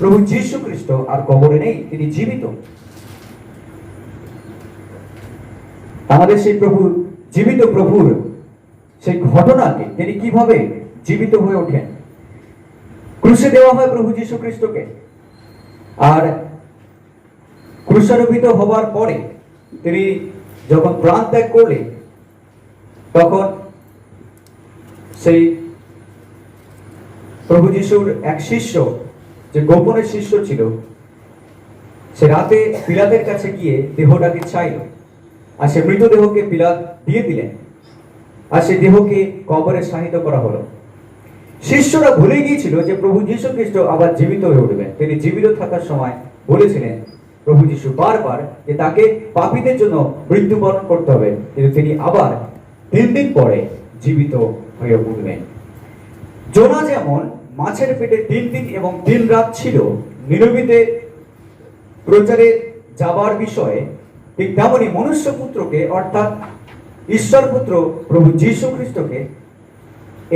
প্রভু যীশু খ্রিস্ট আর কবরে নেই, তিনি জীবিত। আমাদের সেই প্রভু, জীবিত প্রভুর সেই ঘটনাকে তিনি কিভাবে জীবিত হয়ে ওঠেন। ক্রুশে দেওয়া হয় প্রভু যীশু খ্রিস্টকে, আর ক্রুশারোপিত হবার পরে তিনি যখন প্রাণ ত্যাগ করলেন, তখন সেই প্রভু যীশুর এক শিষ্য, যে গোপনের শিষ্য ছিল, সে রাতে পিলাতের কাছে গিয়ে দেহটাকে চাইল, আর সে মৃতদেহকে পিলাত দিয়ে দিলেন, আর সেই দেহকে কবরে শায়িত করা হলো। শিষ্যরা ভুলে গিয়েছিল যে প্রভু যীশু খ্রিস্ট আবার জীবিত হয়ে উঠবেন। তিনি জীবিত থাকার সময় বলেছিলেন প্রভু যীশু বারবার যে তাকে পাপীদের জন্য মৃত্যুবরণ করতে হবে, কিন্তু তিনি আবার 3 দিন পরে জীবিত হয়ে উঠবেন। জোনা যেমন মাছের পেটে 3 দিন এবং 3 রাত ছিল নিরবিতে প্রচারে যাবার বিষয়ে, ঠিক তেমনি মনুষ্যপুত্রকে অর্থাৎ ঈশ্বর পুত্র প্রভু যীশু খ্রিস্টকে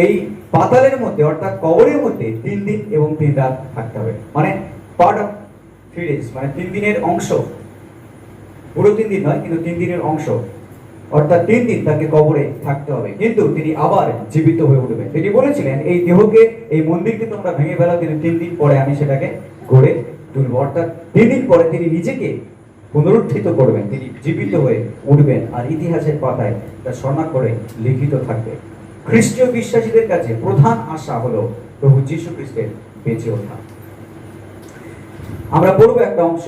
এই পাতালের মধ্যে অর্থাৎ কবরের মধ্যে 3 দিন এবং 3 রাত থাকতে হবে। মানে পার্ট অফ 3 days, মানে 3 দিনের অংশ, পুরো 3 দিন নয়, কিন্তু 3 দিনের অংশ, অর্থাৎ 3 দিন তাকে কবরে থাকতে হবে, কিন্তু তিনি আবার জীবিত হয়ে উঠবেন। তিনি বলেছিলেন এই দেহকে, এই মন্দিরকে তোমরা ভেঙে ফেলাও, কিন্তু 3 দিন পরে আমি সেটাকে গড়ে তুলব। অর্থাৎ 3 দিন পরে তিনি নিজেকে পুনরুত্থিত করবেন, তিনি জীবিত হয়ে উঠবেন, আর ইতিহাসের পাতায় তা স্বর্ণাক্ষরে লিখিত থাকবে। খ্রিস্টীয় বিশ্বাসীদের কাছে প্রধান আশা হলো প্রভু যীশু খ্রিস্টের বেঁচে ওঠা। আমরা পড়ব একটা অংশ,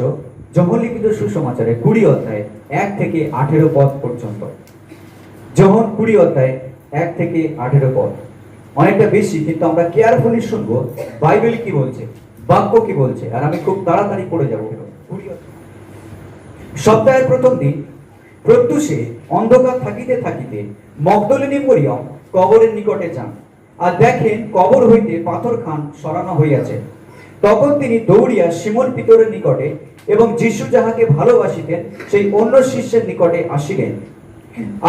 যোহন লিখিত সুসমাচারে 20 অধ্যায় 1 থেকে 18 পদ পর্যন্ত। যোহন 20 অধ্যায় 1 থেকে 18 পদ, অনেকটা বেশি, কিন্তু আমরা কেয়ারফুলি শুনবো বাইবেল কি বলছে, বাক্য কি বলছে, আর আমি খুব তাড়াতাড়ি পড়ে যাবো। সপ্তাহের প্রথম দিন প্রত্যুষে অন্ধকার থাকিতে থাকিতে মগদলিনী মরিয়ম কবরের নিকটে যান, আর দেখেন কবর হইতে পাথরখান সরানো হইয়াছে। তখন তিনি দৌড়িয়া সিমন পিতরের নিকটে এবং যীশু যাহাকে ভালোবাসিতেন সেই অন্য শিষ্যের নিকটে আসিলেন,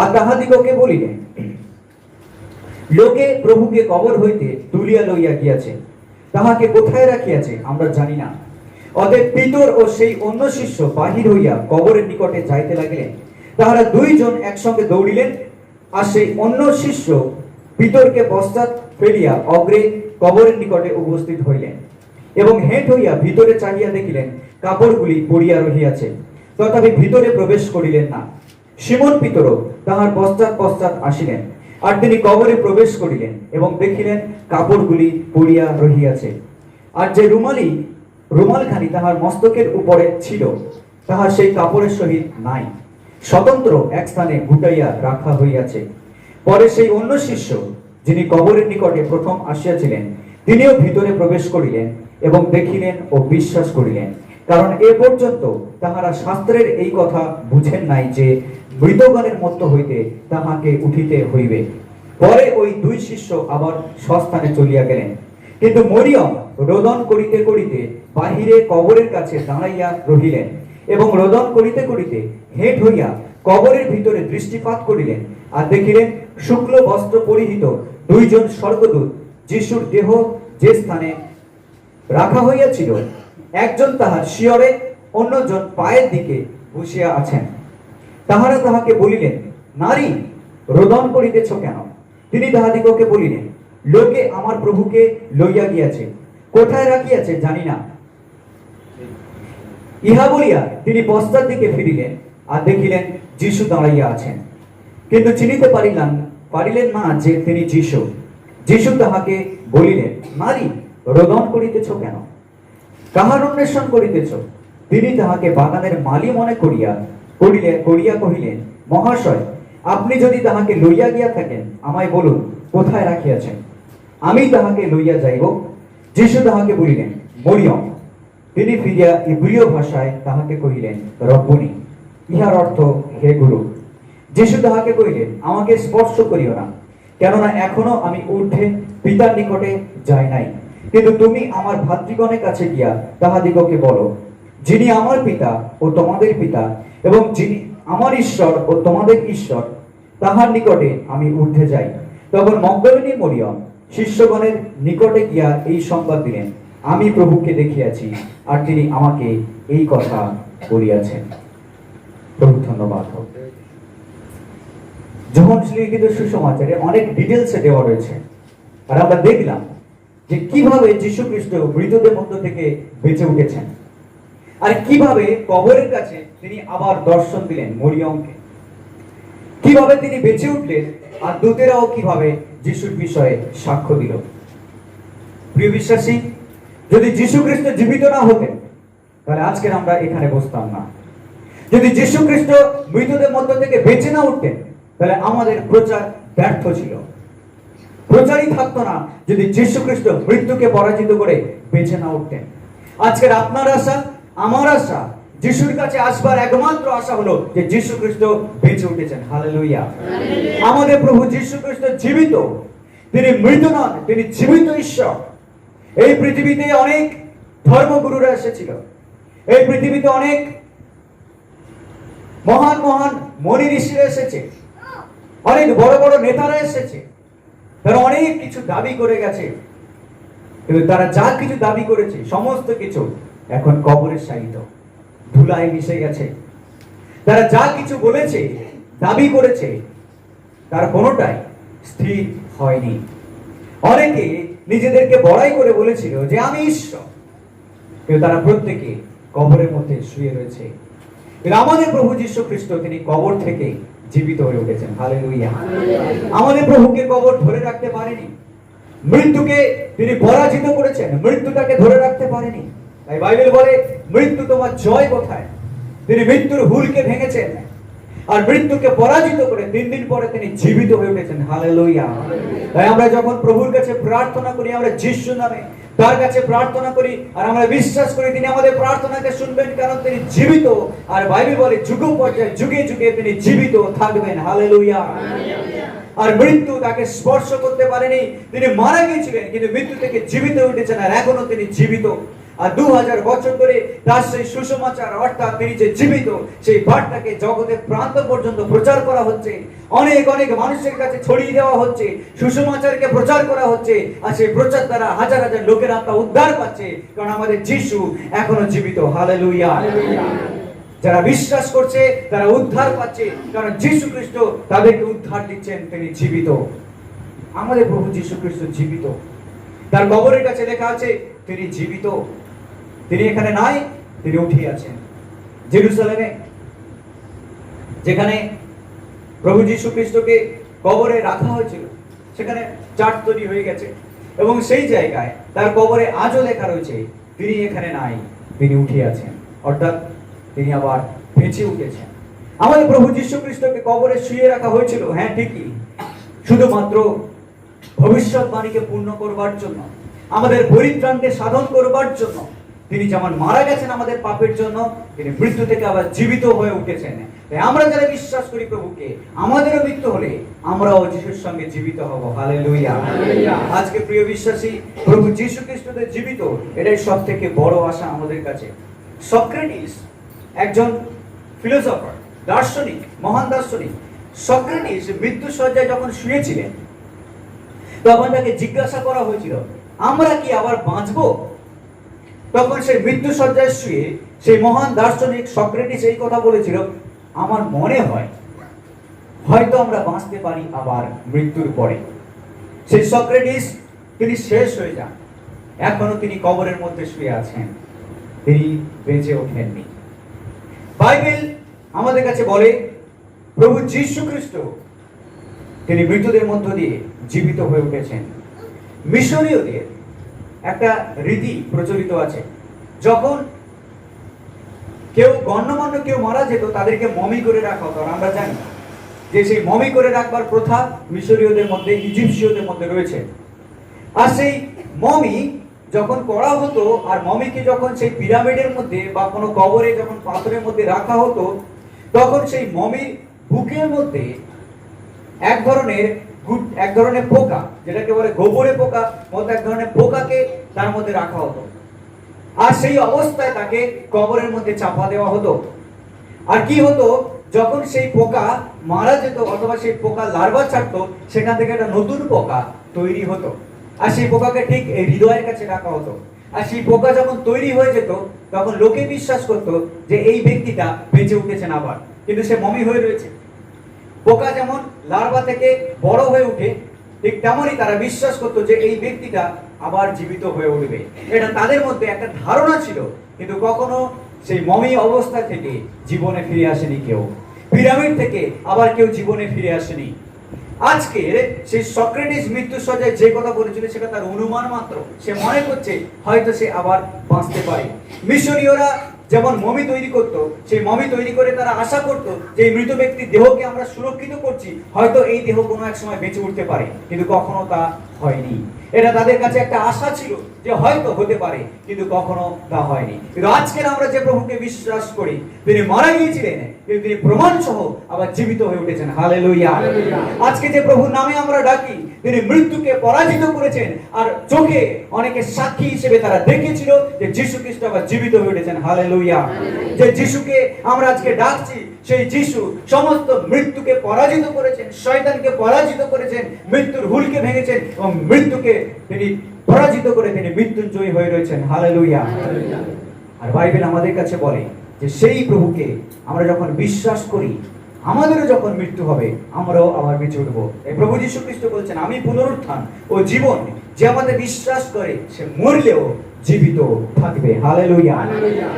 আর তাহাদিগকে বলিলেন, লোকে প্রভুকে কবর হইতে তুলিয়া লইয়া গিয়াছে, তাহাকে কোথায় রাখিয়াছে আমরা জানি না। অতএব পিতর ও সেই অন্য শিষ্য বাহির হইয়া কবরের নিকটে যাইতে লাগিলেন। তাহারা 2 জন একসঙ্গে দৌড়িলেন, আর সেই অন্য শিষ্য পিতরকে পশ্চাৎ ফেলিয়া অগ্রে কবরের নিকটে উপস্থিত হইলেন, এবং হেঁট হইয়া ভিতরে চাহিয়া দেখিলেন কাপড়গুলি পড়িয়া রহিয়াছে, তথাপি ভিতরে প্রবেশ করিলেন না। সিমন পিতরও তাহার পশ্চাৎ পশ্চাৎ আসিলেন, আর তিনি কবরে প্রবেশ করিলেন এবং দেখিলেন কাপড়গুলি পড়িয়া রহিয়াছে, আর যে রুমালখানি তাহার মস্তকের উপরে ছিল তাহা সেই কাপড়ের সহিত নাই, স্বতন্ত্র এক স্থানে গুটাইয়া রাখা হইয়াছে। পরে সেই অন্য শিষ্য, যিনি কবরের নিকটে প্রথম আসিয়াছিলেন, তিনিও ভিতরে প্রবেশ করিলেন এবং দেখিলেন ও বিশ্বাস করিলেন, কারণ এ পর্যন্ত তাহারা শাস্ত্রের এই কথা বুঝেন নাই যে মৃতগণের মধ্য হইতে তাহাকে উঠিতে হইবে। পরে ওই 2 শিষ্য আবার স্বস্থানে চলিয়া গেলেন, কিন্তু মরিয়ম রোদন করিতে করিতে বাহিরে কবরের কাছে দাঁড়াইয়া রহিলেন, এবং রোদন করিতে করিতে হেঁট হইয়া কবরের ভিতরে দৃষ্টিপাত করিলেন, আর দেখিলেন শুক্ল বস্ত্র পরিহিত 2 জন স্বর্গদূত যিশুর দেহ যে স্থানে রাখা হইয়াছিল, একজন তাহার শিয়রে, অন্যজন পায়ের দিকে বসিয়া আছেন। তাহারা তাহাকে বলিলেন, নারী, রোদন করিতেছ কেন? তিনি তাহাদিগকে বলিলেন, লোকে আমার প্রভুকে লইয়া গিয়াছে, কোথায় রাখিয়াছে জানি না। ইহা বলিয়া তিনি পশ্চাৎ দিকে ফিরিলেন, আর দেখিলেন যীশু দাঁড়াইয়া আছেন, কিন্তু চিনিতে পারিলেন না যে তিনি যীশু। যীশু তাহাকে বলিলেন, নারী, রোদন করিতেছ কেন? কাহার অন্বেষণ করিতেছ? তিনি তাহাকে বাগানের মালি মনে করিয়া কহিলেন, মহাশয়, আপনি যদি তাহাকে লইয়া গিয়া থাকেন, আমায় বলুন কোথায় রাখিয়াছেন, আমি তাহাকে লইয়া যাইব। যীশু তাহাকে বলিলেন, মরিয়ম। তিনি ফিরিয়া ইব্রিয় ভাষায় তাহাকে কহিলেন, রব্বুনি, ইহার অর্থ হে গুরু। যীশু তাহাকে কহিলেন, আমাকে স্পর্শ করিও না, কেননা এখনো আমি ঊর্ধ্বে পিতার নিকটে যাই নাই, কিন্তু তুমি আমার ভাতৃগণের কাছে গিয়া তাহাদিগকে বলো, যিনি আমার পিতা ও তোমাদের পিতা, এবং যিনি আমার ঈশ্বর ও তোমাদের ঈশ্বর, তাহার নিকটে আমি ঊর্ধ্বে যাই। তখন মগদলিনী মরিয়ম শিষ্যগণের নিকটে গিয়া এই সংবাদ দিলেন, আমি প্রভুকে দেখিয়াছি আর তিনি আমাকে এই কথা বলিয়াছেন। প্রভু ধন্যবাদ হোক। যোহন লিখিত সুসমাচারে অনেক ডিটেলসে দেওয়া রয়েছে, আর আমরা দেখলাম যে কিভাবে যীশু খ্রিস্ট মৃতদের মধ্য থেকে বেঁচে উঠেছেন, আর কিভাবে কবরের কাছে তিনি আবার দর্শন দিলেন মরিয়মকে, কিভাবে তিনি বেঁচে উঠলেন, আর দূতেরাও কিভাবে যিশুর বিষয়ে সাক্ষ্য দিল। প্রিয় বিশ্বাসী, যদি যীশু খ্রিস্ট জীবিত না হতেন তাহলে আজকের আমরা এখানে বসতাম না। যদি যীশু খ্রিস্ট মৃতদের মধ্য থেকে বেঁচে না উঠতেন তাহলে আমাদের প্রচার ব্যর্থ ছিল, প্রচারই থাকতো না যদি যীশু খ্রিস্ট মৃত্যুকে পরাজিত করে বেঁচে না উঠতেন। আজকের আপনার আশা, আমার আশা, যিশুর কাছে আসবার একমাত্র আশা হলো যে যীশু খ্রিস্ট বেঁচে উঠেছেন। হালেলুয়া। আমাদের প্রভু যীশু খ্রিস্ট জীবিত, তিনি মৃত নন, তিনি জীবিত ঈশ্বর। এই পৃথিবীতে অনেক ধর্মগুরুরা এসেছিল, এই পৃথিবীতে অনেক মহান মহান মনি ঋষিরা এসেছে, অনেক বড় বড় নেতারা এসেছে, তারা অনেক কিছু দাবি করে গেছে, কিন্তু তারা যা কিছু দাবি করেছে সমস্ত কিছু এখন কবরের সাহিত্য ধুলায় মিশে গেছে। তারা যা কিছু বলেছে, দাবি করেছে, তার কোনোটাই স্থির হয়নি। অনেকে নিজেদেরকে বড়াই করে বলেছিল যে আমি ঈশ্বর, কিন্তু তারা প্রত্যেকে কবরের মধ্যে শুয়ে রয়েছে। কিন্তু আমাদের প্রভু যীশু খ্রিস্ট তিনি কবর থেকে জীবিত হয়ে উঠেছেন। হালেলুয়া। আমাদের প্রভুকে কবর ধরে রাখতে পারেনি, মৃত্যুকে তিনি পরাজিত করেছেন, মৃত্যু তাকে ধরে রাখতে পারেনি। তাই বাইবেল বলে, মৃত্যু তোমার জয় কোথায়? তিনি মৃত্যুর হুলকে ভেঙেছেন আর মৃত্যুকে পরাজিত করে 3 দিন পরে তিনি জীবিত হয়ে উঠেছেন। হালেলুয়া। তাই আমরা যখন প্রভুর কাছে প্রার্থনা করি, আমরা যিশু নামে তার কাছে প্রার্থনা করি, আর আমরা বিশ্বাস করি তিনি আমাদের প্রার্থনাকে শুনবেন, কারণ তিনি জীবিত। আর বাইবেল বলে যুগ পর্যায়ে যুগে যুগে তিনি জীবিত থাকবেন। হালেলুয়া। আর মৃত্যু তাকে স্পর্শ করতে পারেনি, তিনি মারা গিয়েছিলেন কিন্তু মৃত্যু থেকে জীবিত উঠেছেন, আর এখনো তিনি জীবিত। আর 2000 বছর ধরে তার সেই সুসমাচার, অর্থাৎ তিনি যে জীবিত, সেই বার্তাকে জগতের প্রান্ত পর্যন্ত প্রচার করা হচ্ছে, অনেক অনেক মানুষের কাছে ছড়িয়ে দেওয়া হচ্ছে, সুসমাচারকে প্রচার করা হচ্ছে, আর সেই প্রচার দ্বারা হাজার হাজার লোকের আত্মা উদ্ধার পাচ্ছে, কারণ আমাদের যিশু এখনো জীবিত। হালেলুয়া। যারা বিশ্বাস করছে তারা উদ্ধার পাচ্ছে, কারণ যীশু খ্রিস্ট তাদেরকে উদ্ধার দিচ্ছেন, তিনি জীবিত। আমাদের প্রভু যীশু খ্রিস্ট জীবিত, তার কবরের কাছে লেখা আছে তিনি জীবিত। তিনি এখানে নাই, তিনি উঠে আছেন জেরুজালেমে, যেখানে প্রভু যীশু খ্রিস্টকে কবরে রাখা হয়েছিল, সেখানে চার্চ তৈরি হয়ে গেছে, এবং সেই জায়গায় তার কবরে আজও লেখা রয়েছে তিনি এখানে নাই, তিনি উঠে আছেন, অর্থাৎ তিনি আবার বেঁচে উঠেছেন। আমাদের প্রভু যীশু খ্রিস্টকে কবরে শুয়ে রাখা হয়েছিল, হ্যাঁ ঠিকই, শুধুমাত্র ভবিষ্যৎবাণীকে পূর্ণ করবার জন্য, আমাদের পরিত্রাণকে সাধন করবার জন্য। তিনি যেমন মারা গেছেন আমাদের পাপের জন্য, তিনি মৃত্যু থেকে আবার জীবিত হয়ে উঠেছেন। আমরা যারা বিশ্বাস করি প্রভুকে, আমাদেরও মৃত্যু হলে আমরাও যিশুর সঙ্গে জীবিত হব। হালেলুয়া। আজকে প্রিয় বিশ্বাসী, প্রভু যীশু খ্রিস্টদের জীবিত, এটাই সব থেকে বড় আশা আমাদের কাছে। সক্রেটিস একজন ফিলোসফার, দার্শনিক, মহান দার্শনিক। সক্রেটিস মৃত্যু শয্যায় যখন শুয়েছিলেন, তখন তাকে জিজ্ঞাসা করা হয়েছিল আমরা কি আবার বাঁচবো? তখন সেই মৃত্যু শয্যায় শুয়ে সেই মহান দার্শনিক সক্রেটিস এই কথা বলেছিল, আমার মনে হয় হয়তো আমরা বাঁচতে পারি আবার মৃত্যুর পরে। সেই সক্রেটিস তিনি শেষ হয়ে যান, এখনো তিনি কবরের মধ্যে শুয়ে আছেন, তিনি বেঁচে ওঠেননি। বাইবেল আমাদের কাছে বলে প্রভু যীশু খ্রিস্ট তিনি মৃতদের মধ্য দিয়ে জীবিত হয়ে উঠেছেন। মিশরীয়দের একটা রীতি প্রচলিত আছে, যখন কেউ গণ্যমান্য কেউ মারা যেত তাদেরকে মমি করে রাখা হতো। আমরা জানি যে সেই মমি করে রাখবার প্রথা মিশরীয়দের মধ্যে, ইজিপশীয়দের মধ্যে রয়েছে। আর সেই মমি যখন করা হতো, আর মমিকে যখন সেই পিরামিডের মধ্যে বা কোনো কবরে যখন পাথরের মধ্যে রাখা হতো, তখন সেই মমির বুকের মধ্যে এক ধরনের পোকা, যেটাকে বলে গোবরে পোকা, মতো এক ধরনের পোকাকে তার মধ্যে রাখা হতো, আর সেই অবস্থায় তাকে কবরের মধ্যে চাপা দেওয়া হতো। আর কি হতো, যখন সেই পোকা মারা যেত অথবা সেই পোকা লার্ভা ছাড়তো, সেখান থেকে একটা নতুন পোকা তৈরি হতো, আর সেই পোকাকে ঠিক এই হৃদয়ের কাছে রাখা হতো। আর সেই পোকা যখন তৈরি হয়ে যেত তখন লোকে বিশ্বাস করতো যে এই ব্যক্তিটা বেঁচে উঠেছেন আবার, কিন্তু সে মমি হয়ে রয়েছে। পোকা যেমন লার্ভা থেকে বড় হয়ে উঠে, ঠিক তেমনই তারা বিশ্বাস করতো যে এই ব্যক্তিটা আবার জীবিত হয়ে উঠবে। এটা তাদের মধ্যে একটা ধারণা ছিল, কিন্তু কখনো সেই মমি অবস্থা থেকে জীবনে ফিরে আসেনি কেউ। পিরামিড থেকে আবার কেউ জীবনে ফিরে আসেনি। আজকে সেই সক্রেটিস মৃত্যুর সজ্জায় যে কথা বলেছিল সেটা তার অনুমান মাত্র। সে মনে করছে হয়তো সে আবার বাঁচতে পারে। মিশরীয়রা যেমন মমি তৈরি করতো, সেই মমি তৈরি করে তারা আশা করতো যে এই মৃত ব্যক্তির দেহকে আমরা সুরক্ষিত করছি, হয়তো এই দেহ কোনো এক সময় বেঁচে উঠতে পারে, কিন্তু কখনো তা হয়নি। এটা তাদের কাছে একটা আশা ছিল যে হয়তো হতে পারে, কিন্তু কখনো তা হয়নি। কিন্তু আজকের আমরা যে প্রভুকে বিশ্বাস করি, তিনি মারা গিয়েছিলেন কিন্তু তিনি প্রমাণ সহ আবার জীবিত হয়ে উঠেছেন। হালেলুয়া। আজকে যে প্রভুর নামে আমরা ডাকি, তিনি মৃত্যুকে পরাজিত করেছেন, আর চোখে অনেকে সাক্ষী হিসেবে তারা দেখেছিল যে যীশু খ্রিস্ট আবার জীবিত হয়ে উঠেছেন। হালেলুয়া। যে যিশুকে আমরা আজকে ডাকছি, সেই যিশু সমস্ত মৃত্যুকে পরাজিত করেছেন, শয়তানকে পরাজিত করেছেন, মৃত্যুর হুলকে ভেঙেছেন এবং মৃত্যুকে তিনি পরাজিত করে তিনি মৃত্যুঞ্জয়ী হয়ে রয়েছেন। হালেলুয়া। আর বাইবেল আমাদের কাছে বলে যে সেই প্রভুকে আমরা যখন বিশ্বাস করি, আমাদেরও যখন মৃত্যু হবে আমরাও আবার বেঁচে উঠবো। এই প্রভু যীশু খ্রিস্ট বলছেন, আমি পুনরুত্থান ও জীবন, যে আমাদের বিশ্বাস করে সে মরলেও জীবিত থাকবে। হালেলুয়া।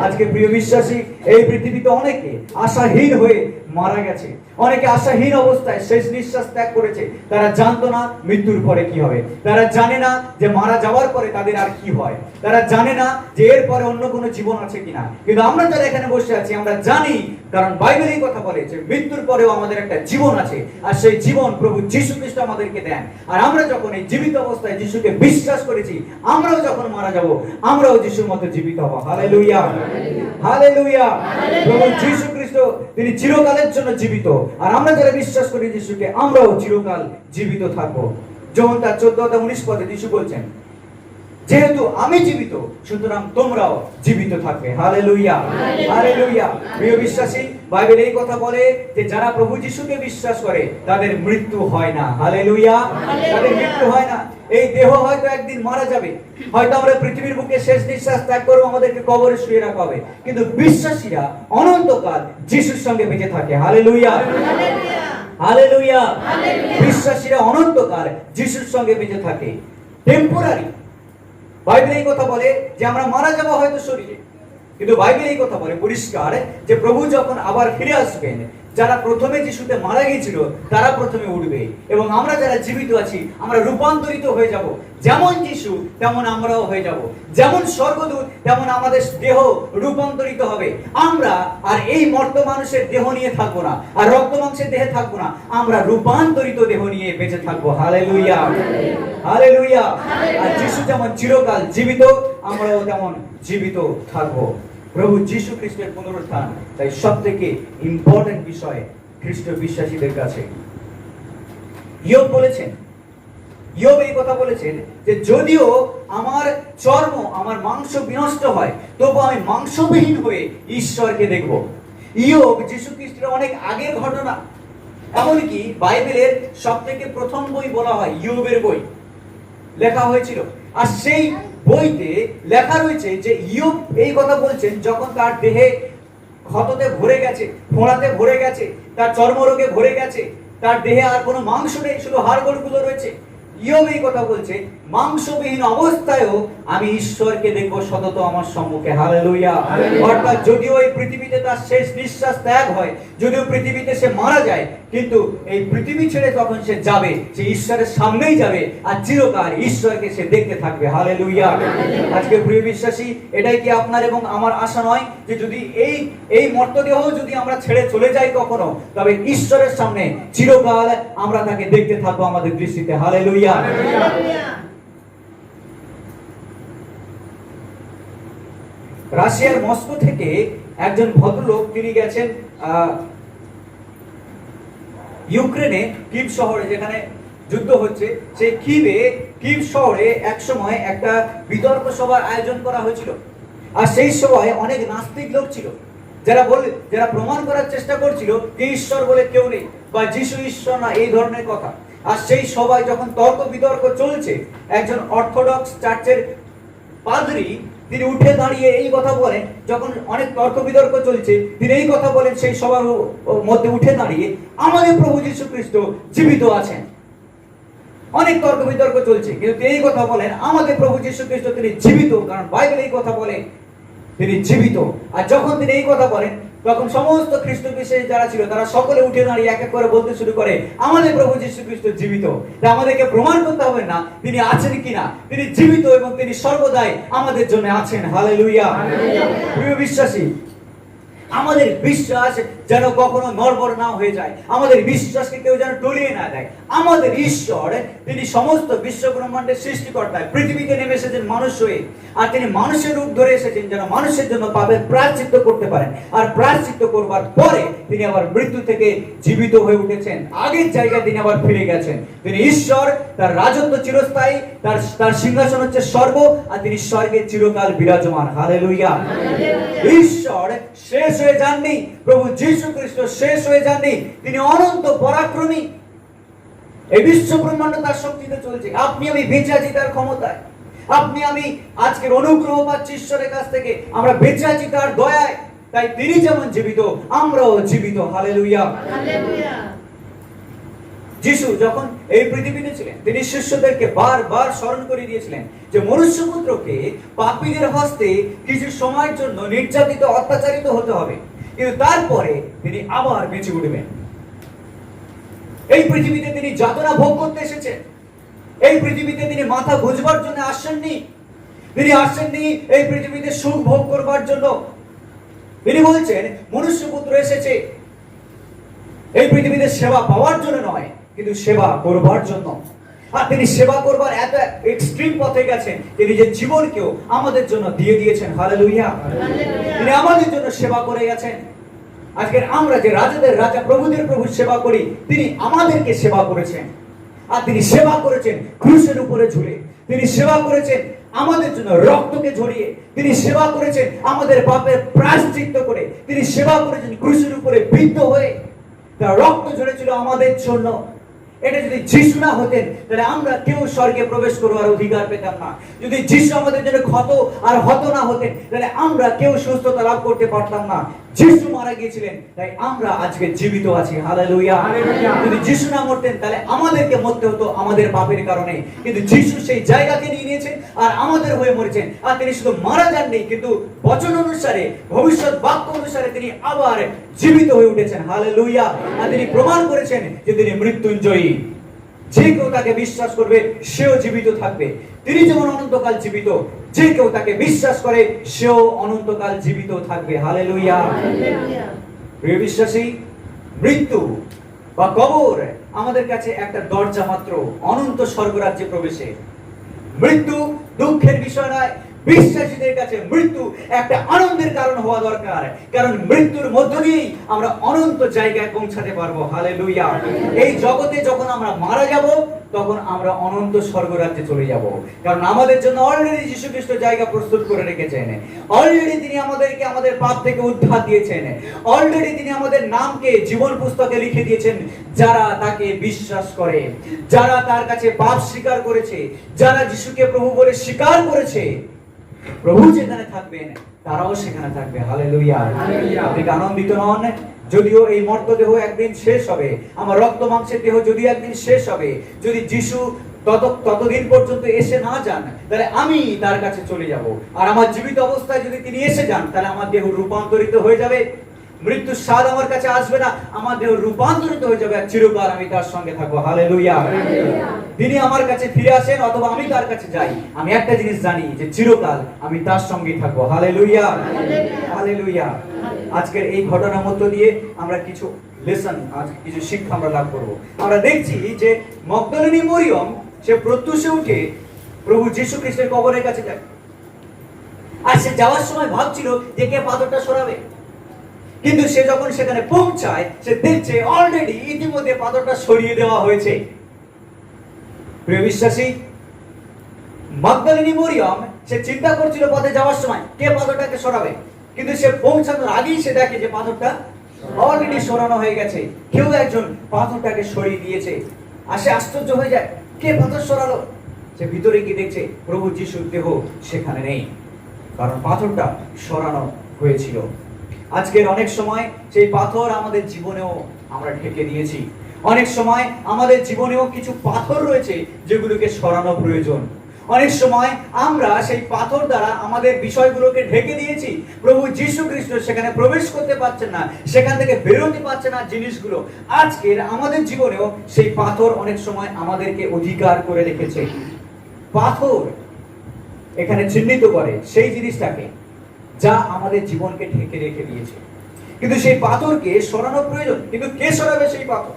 আজকে প্রিয় বিশ্বাসী, এই পৃথিবীতে অনেকে আশাহীন হয়ে মারা গেছে, অনেকে আশাহীন অবস্থায় শেষ নিঃশ্বাস ত্যাগ করেছে। তারা জানতো না মৃত্যুর পরে কি হবে, তারা জানে না যে মারা যাওয়ার পরে তাদের আর কি হয়, তারা জানে না যে এর পরে অন্য কোনো জীবন আছে কিনা। কিন্তু আমরা যারা এখানে বসে আছি আমরা জানি, কারণ বাইবেল এই কথা বলে যে মৃত্যুর পরেও আমাদের একটা জীবন আছে, আর সেই জীবন প্রভু যীশু খ্রিস্ট আমাদেরকে দেন। আর আমরা যখন এই জীবিত অবস্থায় যিশুকে বিশ্বাস করেছি, আমরাও যখন মারা যাব আমরাও যিশুর মতো জীবিত হব। হালেলুয়া। হালেলুয়া। প্রভু যীশু খ্রিস্ট তিনি চিরকালের জন্য জীবিত, আর আমরা যারা বিশ্বাস করি যিশুকে, আমরাও চিরকাল জীবিত থাকবো। যোহন তার 14:19 যিশু বলছেন, যেহেতু আমি জীবিত সুতরাং তোমরাও জীবিত থাকবে। হালেলুয়া। হালেলুয়া। প্রিয় বিশ্বাসী, বাইবেল এই কথা বলে যে যারা প্রভু যিশুকে বিশ্বাস করে তাদের মৃত্যু হয় না। হালেলুয়া। তাদের মৃত্যু হয় না। এই দেহ হয়তো একদিন মারা যাবে, হয়তো আমরা পৃথিবীর বুকে শেষ নিঃশ্বাস ত্যাগ করবো, আমাদেরকে কবরে শুয়ে রাখা হবে, কিন্তু বিশ্বাসীরা অনন্তকাল যিশুর সঙ্গে বেঁচে থাকে। হালেলুয়া। হালেলুয়া। বিশ্বাসীরা অনন্তকাল যিশুর সঙ্গে বেঁচে থাকে। টেম্পোরারি, বাইবেল এই কথা বলে যে আমরা মারা যাব হয়তো শরীরে, কিন্তু বাইবেল এই কথা বলে পরিষ্কার যে প্রভু যখন আবার ফিরে আসবেন, যারা প্রথমে যিশুতে মারা গিয়েছিল তারা প্রথমে উঠবে, এবং আমরা যারা জীবিত আছি আমরা রূপান্তরিত হয়ে যাব। যেমন যিশু তেমন আমরাও হয়ে যাব, যেমন স্বর্গদূত তেমন আমাদের দেহ রূপান্তরিত হবে। আমরা আর এই মর্ত মানুষের দেহ নিয়ে থাকবো না, আর রক্ত মাংসের দেহে থাকবো না, আমরা রূপান্তরিত দেহ নিয়ে বেঁচে থাকবো। হালেলুয়া। হালেলুয়া। আর যিশু যেমন চিরকাল জীবিত, আমরাও তেমন জীবিত থাকবো। প্রভু যীশু খ্রিস্টের পুনরুত্থান তাই সবথেকে ইম্পর্টেন্ট বিষয় খ্রিস্ট বিশ্বাসীদের কাছে। ইয়োব বলেছেন, ইয়োব এই কথা বলেছেন যে যদিও আমার চর্ম, আমার মাংস বিনষ্ট হয়, তবু আমি মাংসবিহীন হয়ে ঈশ্বরকে দেখব। ইয়োব যীশু খ্রিস্টের অনেক আগের ঘটনা, এমনকি বাইবেলের সবথেকে প্রথম বই বলা হয় ইয়োবের বই লেখা হয়েছিল। আর সেই বইতে লেখা রয়েছে যে ইয়োব এই কথা বলছেন যখন তার দেহে ক্ষততে ভরে গেছে, ফোঁড়াতে ভরে গেছে, তার চর্মরোগে ভরে গেছে, তার দেহে আর কোনো মাংস নেই, শুধু হাড়গোড়গুলো রয়েছে। ইয়োব এই কথা বলছে, মাংসবিহীন অবস্থায়ও আমি ঈশ্বরকে দেখবো সতত আমার সম্মুখে। হালেলুয়া। অর্থাৎ যদিও এই পৃথিবীতে তার শেষ নিঃশ্বাস ত্যাগ হয়, যদিও পৃথিবীতে সে মারা যায়, কিন্তু এই পৃথিবী ছেড়ে যখন সে যাবে, সে ঈশ্বরের সামনেই যাবে, আর চিরকাল ঈশ্বরকে সে দেখতে থাকবে। হালেলুয়া। আজকে প্রিয় বিশ্বাসী, এটাই কি আপনার এবং আমার আশা নয় যে যদি এই মর্তদেহ যদি আমরা ছেড়ে চলে যাই কখনো, তবে ঈশ্বরের সামনে চিরকাল আমরা তাকে দেখতে থাকবো আমাদের দৃষ্টিতে। হালেলুয়া। রাশিয়ার মস্কো থেকে একজন ভদ্রলোক, তিনি গেছেন ইউক্রেনে কিভ শহরে, যেখানে যুদ্ধ হচ্ছে, সেই কিভ শহরে এক সময় একটা বিতর্ক সভার আয়োজন করা হয়েছিল। আর সেই সভায় অনেক নাস্তিক লোক ছিল, যারা প্রমাণ করার চেষ্টা করছিল যে ঈশ্বর বলে কেউ নেই, বা যিশু ঈশ্বর না, এই ধরনের কথা। আর সেই সভায় যখন তর্ক বিতর্ক চলছে, একজন অর্থোডক্স চার্চের পাদ্রী তিনি উঠে দাঁড়িয়ে এই কথা বলেন, যখন অনেক তর্ক বিতর্ক চলছে, তিনি এই কথা বলেন সেই সবার মধ্যে উঠে দাঁড়িয়ে, আমাদের প্রভু যীশু খ্রিস্ট জীবিত আছেন। অনেক তর্ক বিতর্ক চলছে, কিন্তু তিনি এই কথা বলেন, আমাদের প্রভু যীশু খ্রিস্ট তিনি জীবিত, কারণ বাইবেল এই কথা বলে তিনি জীবিত। আর যখন তিনি এই কথা বলেন, তখন সমস্ত খ্রিস্ট বিশ্বাসী যারা ছিল তারা সকলে উঠে দাঁড়িয়ে এক এক করে বলতে শুরু করে, আমাদের প্রভু যীশু খ্রিস্ট জীবিত। আমাদেরকে প্রমাণ করতে হবে না তিনি আছেন কিনা, তিনি জীবিত এবং তিনি সর্বদাই আমাদের জন্য আছেন। হালেলুয়া। প্রিয় বিশ্বাসী, আমাদের বিশ্বাস যেন কখনো নড়বড় না হয়ে যায়, আমাদের বিশ্বাসকে কেউ যেন টলিয়ে না দেয়। আমাদের ঈশ্বর তিনি সমস্ত বিশ্ব ব্রহ্মাণ্ডের সৃষ্টিকর্তা, পৃথিবীতে নেমে এসেছেন মানুষ হয়ে, আর তিনি মানুষের রূপ ধরে এসেছেন যেন মানুষের জন্য পাপের প্রায়শ্চিত্ত করতে পারেন। আর প্রায়শ্চিত্ত করবার পরে তিনি আবার মৃত্যু থেকে জীবিত হয়ে উঠেছেন, আগের জায়গায় তিনি আবার ফিরে গেছেন। তিনি ঈশ্বর, তার রাজত্ব চিরস্থায়ী, তার সিংহাসন হচ্ছে স্বর্গ, আর তিনি স্বর্গে চিরকাল বিরাজমান। হালেলুয়া। ঈশ্বর শেষ হয়ে যাননি, প্রভু যীশু খ্রিস্ট শেষ হয়ে যাননি, তিনি অনন্ত পরাক্রমী। এই বিশ্ব ব্রহ্মাণ্ড তার শক্তিতে চলছে। আপনি আমি বেঁচে আছি তার ক্ষমতায়, আপনি আমি আজকের অনুগ্রহ পাচ্ছি ঈশ্বরের কাছ থেকে, আমরা বেঁচে আছি তার দয়ায়। তাই তিনি যেমন জীবিত, আমরাও জীবিত। হালেলুয়া। যিশু যখন এই পৃথিবীতে ছিলেন, তিনি শিষ্যদেরকে বারবার স্মরণ করে দিয়েছিলেন যে মনুষ্যপুত্রকে পাপীদের হস্তে কিছু সময়ের জন্য নির্যাতিত, অত্যাচারিত হতে হবে, কিন্তু তারপরে তিনি আবার বেঁচে উঠবেন। এই পৃথিবীতে তিনি যাতনা ভোগ করতে এসেছেন, এই পৃথিবীতে তিনি মাথা গুঁজবার জন্য আসেননি, তিনি আসেননি এই পৃথিবীতে সুখ ভোগ করবার জন্য। তিনি বলছেন মনুষ্যপুত্র এসেছে এই পৃথিবীতে সেবা পাওয়ার জন্য নয়, কিন্তু সেবা করবার জন্য। আর তিনি সেবা করবার এত এক্সট্রিম পথে গেছেন, তিনি যে জীবনকেও আমাদের জন্য দিয়ে দিয়েছেন। হালেলুয়া। তিনি আমাদের জন্য সেবা করে গেছেন। আজকের আমরা যে রাজাদের রাজা, প্রভুদের প্রভু সেবা করি, তিনি আমাদেরকে সেবা করেছেন। আর তিনি সেবা করেছেন ক্রুশের উপরে ঝুলে, তিনি সেবা করেছেন আমাদের জন্য রক্তকে ঝরিয়ে, তিনি সেবা করেছেন আমাদের পাপের প্রায়শ্চিত্ত করে, তিনি সেবা করেছেন ক্রুশের উপরে বিদ্ধ হয়ে, তার রক্ত ঝরেছিল আমাদের জন্য। এটা যদি যিশু না হতেন তাহলে আমরা কেউ স্বর্গে প্রবেশ করবার অধিকার পেতাম না। যদি যিশু আমাদের জন্য ক্ষত আর হত না হতেন তাহলে আমরা কেউ সুস্থতা লাভ করতে পারতাম না। যিশু মারা গিয়েছিলেন তাই আমরা আজকে জীবিত আছি। হালেলুয়া। যদি যিশু না মরতেন তাহলে আমাদেরকে মরতে হতো আমাদের পাপের কারণে, কিন্তু যিশু সেই জায়গাকে নিয়ে নিয়েছেন আর আমাদের হয়ে মরেছেন। আর তিনি শুধু মারা যাননি, কিন্তু বচন অনুসারে, ভবিষ্যৎ বাক্য অনুসারে তিনি আবার জীবিত হয়ে উঠেছেন। হালেলুয়া। আর তিনি প্রমাণ করেছেন যে তিনি মৃত্যুঞ্জয়ী। যে কেউ তাকে বিশ্বাস করবে সেও জীবিত থাকবে। তিনি যেমন অনন্তকাল জীবিত, যে কেউ তাকে বিশ্বাস করে সেও অনন্তকাল জীবিত থাকবে। হালেলুয়া। প্রিয় বিশ্বাসী, মৃত্যু বা কবর আমাদের কাছে একটা দরজা মাত্র অনন্ত স্বর্গরাজ্যে প্রবেশে। মৃত্যু দুঃখের বিষয় নয়, বিশ্বাসীদের কাছে মৃত্যু একটা আনন্দের কারণ হওয়া দরকার, কারণ মৃত্যুর মধ্য দিয়েই আমরা অনন্ত জায়গায় পৌঁছাতে পারবো। হালেলুয়া। এই জগতে যখন আমরা মারা যাব তখন আমরা অনন্ত স্বর্গরাজ্যে চলে যাব, কারণ আমাদের জন্য অলরেডি যীশু খ্রিস্ট জায়গা প্রস্তুত করে রেখেছেন। অলরেডি তিনি আমাদেরকে আমাদের পাপ থেকে উদ্ধার দিয়েছেন। অলরেডি তিনি আমাদের নামকে জীবন পুস্তকে লিখে দিয়েছেন যারা তাকে বিশ্বাস করে, যারা তার কাছে পাপ স্বীকার করেছে, যারা যিশুকে প্রভু বলে স্বীকার করেছে। প্রভু যেখানে থাকবেন তারাও সেখানে থাকবে। হালেলুয়া। আপনি কি আনন্দিত নন? যদিও এই মর্ত দেহ একদিন শেষ হবে, আমার রক্ত মাংসের দেহ যদি একদিন শেষ হবে, যদি যিশু ততদিন পর্যন্ত এসে না যান তাহলে আমি তার কাছে চলে যাব। আর আমার জীবিত অবস্থায় যদি তিনি এসে যান তাহলে আমার দেহ রূপান্তরিত হয়ে যাবে, মৃত্যুর স্বাদ আমার কাছে আসবে না, আমার দেহ রূপান্তরিত হয়ে যাবে, আর চিরকাল আমি তার সঙ্গে থাকবো। হালেলুয়া। তিনি আমার কাছে ফিরে আসেন অথবা আমি তার কাছে যাই, আমি একটা জিনিস জানি যে চিরকাল আমি তার সঙ্গেই থাকবো। হালেলুয়া। হালেলুয়া। আজকের এই ঘটনার মধ্য দিয়ে আমরা কিছু লেসন, আজকে কিছু শিক্ষা আমরা লাভ করব। আমরা দেখছি যে মগদলিনী মরিয়ম সে প্রত্যুষে উঠে প্রভু যীশু খ্রিস্টের কবরের কাছে যায়, আর সে যাওয়ার সময় ভাবছিল যে কে পাথরটা সরাবে, কিন্তু সে যখন সেখানে পৌঁছায় সে দেখছে অলরেডি ইতিমধ্যে পাথরটা সরিয়ে দেওয়া হয়েছে। প্রিয় বিশ্বাসী, মগদলিনী মরিয়ম সে চিন্তা করছিল পথে যাওয়ার সময় কে পাথরটাকে সরাবে, কিন্তু সে পৌঁছানোর আগেই সে দেখে যে পাথরটা অলরেডি সরানো হয়ে গেছে, কেউ একজন পাথরটাকে সরিয়ে দিয়েছে। আর সে আশ্চর্য হয়ে যায়, কে পাথর সরালো? সে ভিতরে কি দেখছে? প্রভু যিশুর দেহ সেখানে নেই, কারণ পাথরটা সরানো হয়েছিল। আজকের অনেক সময় সেই পাথর আমাদের জীবনেও আমরা ঢেকে দিয়েছি। অনেক সময় আমাদের জীবনেও কিছু পাথর রয়েছে যেগুলোকে সরানো প্রয়োজন। অনেক সময় আমরা সেই পাথর দ্বারা আমাদের বিষয়গুলোকে ঢেকে দিয়েছি। প্রভু যীশু খ্রিস্ট সেখানে প্রবেশ করতে পারছেন না, সেখান থেকে বেরোতে পারছে না জিনিসগুলো। আজকের আমাদের জীবনেও সেই পাথর অনেক সময় আমাদেরকে অধিকার করে রেখেছে। পাথর এখানে চিহ্নিত করে সেই জিনিসটাকে যা আমাদের জীবনকে ঢেকে রেখে দিয়েছে। কিন্তু সেই পাথরকে সরানো প্রয়োজন। কিন্তু কে সরাবে সেই পাথর?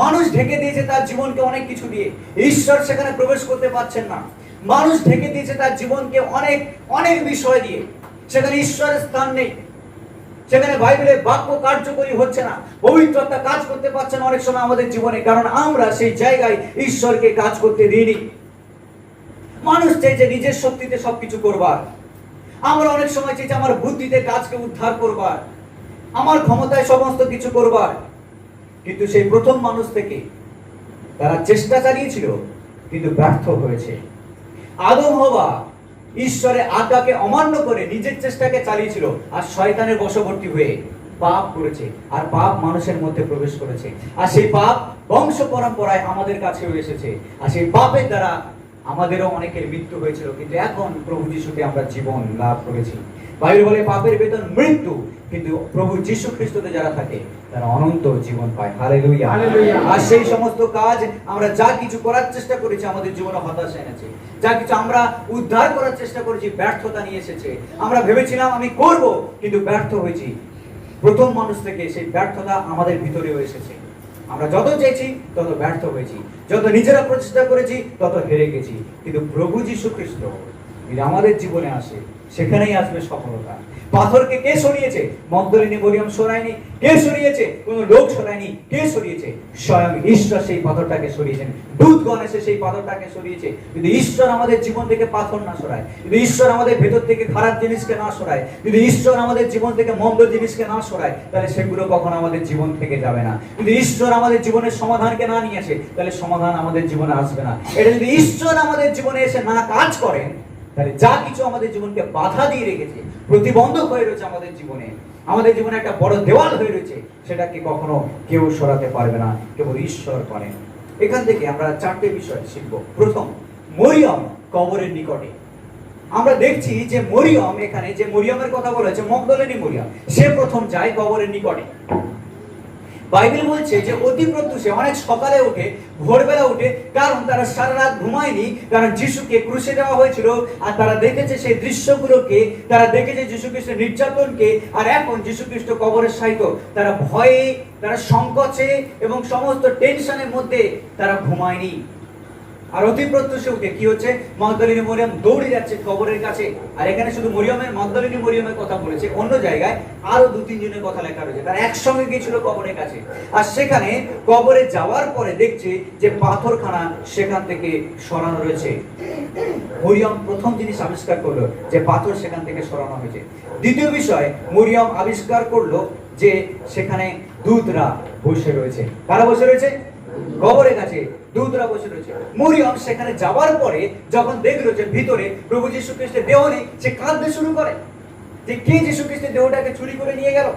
মানুষ ঢেকে দিয়েছে তার জীবনকে অনেক কিছু দিয়ে। ঈশ্বর সেখানে প্রবেশ করতে পারছেন না। মানুষ ঢেকে দিয়েছে তার জীবনকে অনেক অনেক বিষয় দিয়ে। সেখানে ঈশ্বরের স্থান নেই, সেখানে বাইবেলের বাক্য কার্যকরী হচ্ছে না, পবিত্রতা কাজ করতে পারছে না অনেক সময় আমাদের জীবনে, কারণ আমরা সেই জায়গায় ঈশ্বরকে কাজ করতে দিইনি। মানুষ চাইছে নিজের শক্তিতে সবকিছু করবার। আমরা অনেক সময় চাইছি আমার বুদ্ধিতে কাজকে উদ্ধার করবার, আমার ক্ষমতায় সমস্ত কিছু করবার। কিন্তু সেই প্রথম মানুষ থেকে তারা চেষ্টা চালিয়েছিল, কিন্তু ব্যর্থ হয়েছে। আদম হওয়া ঈশ্বরের আজ্ঞাকে অমান্য করে নিজের চেষ্টাকে চালিয়েছিল, আর শয়তানের বশবর্তী হয়ে পাপ করেছে, আর পাপ মানুষের মধ্যে প্রবেশ করেছে। আর সেই পাপ বংশ পরম্পরায় আমাদের কাছেও এসেছে, আর সেই পাপের দ্বারা আমাদেরও অনেকের মৃত্যু হয়েছিল। কিন্তু এখন প্রভু যিশুতে আমরা জীবন লাভ করেছি। বাইবেল বলে পাপের বেতন মৃত্যু, কিন্তু প্রভু যীশু খ্রিস্টতে যারা থাকে তারা অনন্ত জীবন পায়। হালেলুয়া। আর সেই সমস্ত কাজ আমরা যা কিছু করার চেষ্টা করেছি আমাদের জীবনে হতাশা এনেছে। যা কিছু আমরা উদ্ধার করার চেষ্টা করেছি ব্যর্থতা নিয়ে এসেছে। আমরা ভেবেছিলাম আমি করব, কিন্তু ব্যর্থ হয়েছি। প্রথম মানুষ থেকে সেই ব্যর্থতা আমাদের ভিতরেও এসেছে। আমরা যত চেয়েছি তত ব্যর্থ হয়েছি, যত নিজেরা প্রচেষ্টা করেছি তত হেরে গেছি। কিন্তু প্রভু যীশু খ্রিস্ট যদি আমাদের জীবনে আসে, সেখানেই আসবে সফলতা। পাথরকে কে সরিয়েছে? মগদলিনী মরিয়ম সরায়নি। কে সরিয়েছে? কোন লোক সরায়নি। কে সরিয়েছে? স্বয়ং ঈশ্বর সেই পাথরটাকে সরিয়েছেন। দূতগণ এসে সেই পাথরটাকে সরিয়েছে। যদি ঈশ্বর আমাদের জীবন থেকে পাথর না সরায়, যদি ঈশ্বর আমাদের ভেতর থেকে খারাপ জিনিসকে না সরায়, যদি ঈশ্বর আমাদের জীবন থেকে মন্দ জিনিসকে না সরায়, তাহলে সেগুলো কখনো আমাদের জীবন থেকে যাবে না। যদি ঈশ্বর আমাদের জীবনের সমাধানকে না নিয়ে আসে, তাহলে সমাধান আমাদের জীবনে আসবে না। এটা যদি ঈশ্বর আমাদের জীবনে এসে না কাজ করেন, তাহলে যা কিছু আমাদের জীবনকে বাধা দিয়ে রেখেছে, প্রতিবন্ধক হয়ে রয়েছে আমাদের জীবনে, আমাদের জীবনে একটা বড় দেওয়াল হয়ে রয়েছে, সেটাকে কখনো কেউ সরাতে পারবে না, কেবল ঈশ্বর পারেন। এখান থেকে আমরা চারটে বিষয় শিখব। প্রথম, মরিয়ম কবরের নিকটে। আমরা দেখছি যে মরিয়ম, এখানে যে মরিয়মের কথা বলা হয়েছে মগদলিনী মরিয়ম, সে প্রথম যায় কবরের নিকটে। বাইবেল বলছে যে অতি প্রত্যুষে অনেক সকালে উঠে, ভোরবেলা উঠে, কারণ তারা সারা রাত ঘুমায়নি, কারণ যিশুকে ক্রুশে দেওয়া হয়েছিল। আর তারা দেখেছে সেই দৃশ্যগুলোকে, তারা দেখেছে যীশু খ্রিস্টের নির্যাতনকে, আর এখন যীশু খ্রিস্ট কবরের সাহিত্য। তারা ভয়ে, তারা সংকোচে এবং সমস্ত টেনশনের মধ্যে তারা ঘুমায়নি। আর অতি প্রত্যুষে উঠে কি হচ্ছে? মগদলিনী মরিয়ম দৌড়ে যাচ্ছে কবরের কাছে। আর এখানে শুধু মগদলিনী মরিয়মের কথা বলেছে, অন্য জায়গায় আরো 2-3 জনের কথা লেখা রয়েছে। তারা একসঙ্গে গিয়েছিল কবরের কাছে। আর সেখানে কবরে যাওয়ার পরে দেখছে যে পাথরখানা সেখান থেকে সরানো রয়েছে। মরিয়ম প্রথম জিনিস আবিষ্কার করলো যে পাথর সেখান থেকে সরানো হয়েছে। দ্বিতীয় বিষয়, মরিয়ম আবিষ্কার করলো যে সেখানে দূতরা বসে রয়েছে। কারা বসে রয়েছে? কবরের কাছে দূতরা বসে রয়েছে। মরিয়ম সেখানে যাওয়ার পরে যখন দেখলো যে ভিতরে প্রভু যীশু খ্রিস্টের দেহ নেই, সে কাঁদতে শুরু করে যে কে যীশু খ্রিস্টের দেহটাকে চুরি করে নিয়ে গেল,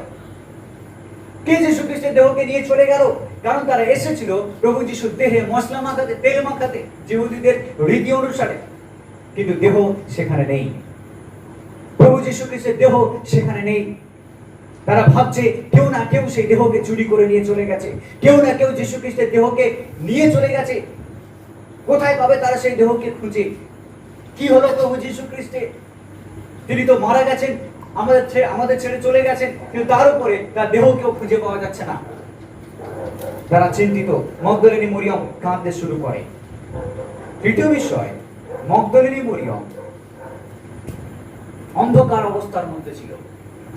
কে যীশু খ্রিস্টের দেহকে নিয়ে চলে গেল। কারণ তারা এসেছিল প্রভু যীশুর দেহে মশলা মাখাতে, তেল মাখাতে, যিহুদীদের রীতি অনুসারে, কিন্তু দেহ সেখানে নেই। প্রভু যীশু খ্রিস্টের দেহ সেখানে নেই। তারা ভাবছে কেউ না কেউ সেই দেহকে চুরি করে নিয়ে চলে গেছে, কেউ না কেউ যীশু খ্রিস্টের দেহকে নিয়ে চলে গেছে। কোথায় পাবে তারা সেই দেহকে খুঁজে? কি হলো প্রভু যীশু খ্রিস্টে? তিনি তো মারা গেছেন, আমাদের ছেড়ে চলে গেছেন, কিন্তু তার উপরে তার দেহকেও খুঁজে পাওয়া যাচ্ছে না। তারা চিন্তিত। মগদলিনী মরিয়ম কাঁদতে শুরু করে। তৃতীয় বিষয়, মগদলিনী মরিয়ম অন্ধকার অবস্থার মধ্যে ছিল।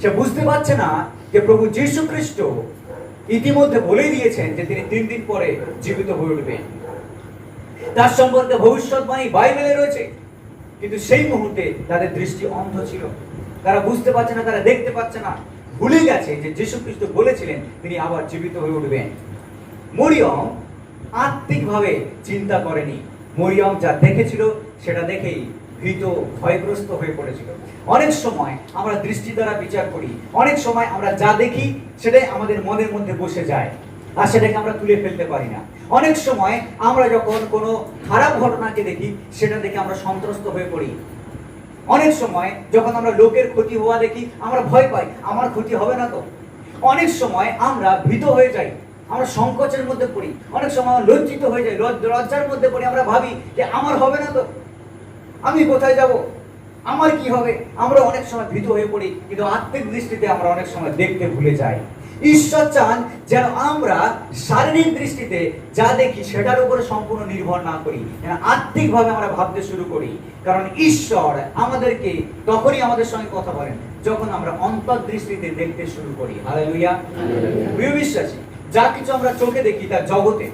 সে বুঝতে পারছে না যে প্রভু যীশু খ্রিস্ট ইতিমধ্যে বলেই দিয়েছেন যে তিনি 3 দিন পরে জীবিত হয়ে উঠবেন। তার সম্পর্কে ভবিষ্যৎবাণী বাইবেলে রয়েছে, কিন্তু সেই মুহূর্তে তাদের দৃষ্টি অন্ধ ছিল। তারা বুঝতে পারছে না, তারা দেখতে পাচ্ছে না, ভুলে গেছে যে যীশু খ্রিস্ট বলেছিলেন তিনি আবার জীবিত হয়ে উঠবেন। মরিয়ম আত্মিকভাবে চিন্তা করেনি, মরিয়ম যা দেখেছিল সেটা দেখেই ভীত ভয়গ্রস্ত হয়ে পড়েছিল। অনেক সময় আমরা দৃষ্টি দ্বারা বিচার করি, অনেক সময় আমরা যা দেখি সেটাই আমাদের মনের মধ্যে বসে যায় আর সেটাকে আমরা তুলে ফেলতে পারি না। অনেক সময় আমরা যখন কোনো খারাপ ঘটনাকে দেখি সেটা দেখে আমরা সন্ত্রস্ত হয়ে পড়ি। অনেক সময় যখন আমরা লোকের ক্ষতি হওয়া দেখি আমরা ভয় পাই, আমার ক্ষতি হবে না তো। অনেক সময় আমরা ভীত হয়ে যাই, আমরা সংকোচের মধ্যে পড়ি, অনেক সময় লজ্জিত হয়ে যাই, লজ্জার মধ্যে পড়ি। আমরা ভাবি যে আমার হবে না তো, আমি কোথায় যাব, আমার কি হবে। আমরা অনেক সময় ভীত হয়ে পড়ি, কিন্তু আত্মিক দৃষ্টিতে আমরা অনেক সময় দেখতে ভুলে যাই। ঈশ্বর চান যেন আমরা শারীরিক দৃষ্টিতে যা দেখি সেটার উপরে সম্পূর্ণ নির্ভর না করি, আত্মিকভাবে আমরা ভাবতে শুরু করি। কারণ ঈশ্বর আমাদেরকে তখনই আমাদের সঙ্গে কথা বলেন যখন আমরা অন্তর্দৃষ্টিতে দেখতে শুরু করি। হালেলুয়া। প্রিয় বিশ্বাসী, যা কিছু আমরা চোখে দেখি তা জগতে,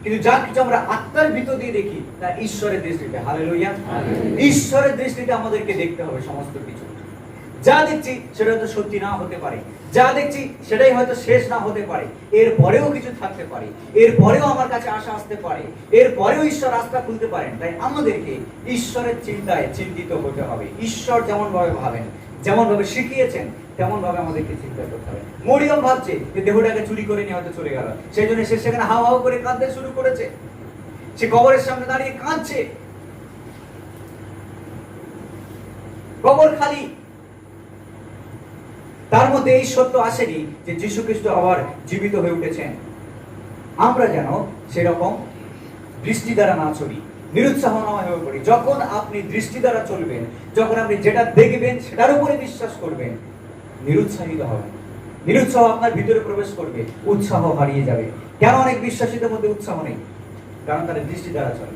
কিন্তু যা কিছু আমরা আত্মার ভিতর দিয়ে দেখি তা ঈশ্বরের দৃষ্টিতে। হালেলুয়া। ঈশ্বরের দৃষ্টিতে আমাদেরকে দেখতে হবে সমস্ত কিছু। যা দেখছি সেটা হয়তো সত্যি না হতে পারে, যা দেখছি সেটাই হয়তো শেষ না হতে পারে, এর পরেও কিছু থাকতে পারে, এর পরেও আমার কাছে আশা আসতে পারে, এর পরেও ঈশ্বর রাস্তা খুলতে পারেন। তাই আমাদেরকে ঈশ্বরের চিন্তায় চিন্তিত হতে হবে। ঈশ্বর যেমন ভাবে ভাবেন, যেমন ভাবে শিখিয়েছেন, তেমন ভাবে আমাদেরকে চিন্তা করতে হবে। মরিয়ম ভাবছে যে দেহটাকে চুরি করে নিয়ে হয়তো চলে গেল, সেই জন্য সে সেখানে হাও হাও করে কাঁদতে শুরু করেছে। সে কবরের সামনে দাঁড়িয়ে কাঁদছে, কবর খালি। তার মধ্যে এই সত্য আসেনি যে যীশু খ্রিস্ট আবার জীবিত হয়ে উঠেছেন। আমরা যেন সেরকম দৃষ্টি দ্বারা না চলি, নিরুৎসাহ না হয়ে পড়ি। যখন আপনি দৃষ্টি দ্বারা চলবেন, যখন আপনি যেটা দেখবেন সেটার উপরে বিশ্বাস করবেন, নিরুৎসাহিত হবেন। নিরুৎসাহ আপনার ভিতরে প্রবেশ করবে, উৎসাহ হারিয়ে যাবে। কেন অনেক বিশ্বাসীদের মধ্যে উৎসাহ নেই? কারণ তারা দৃষ্টি দ্বারা চলে।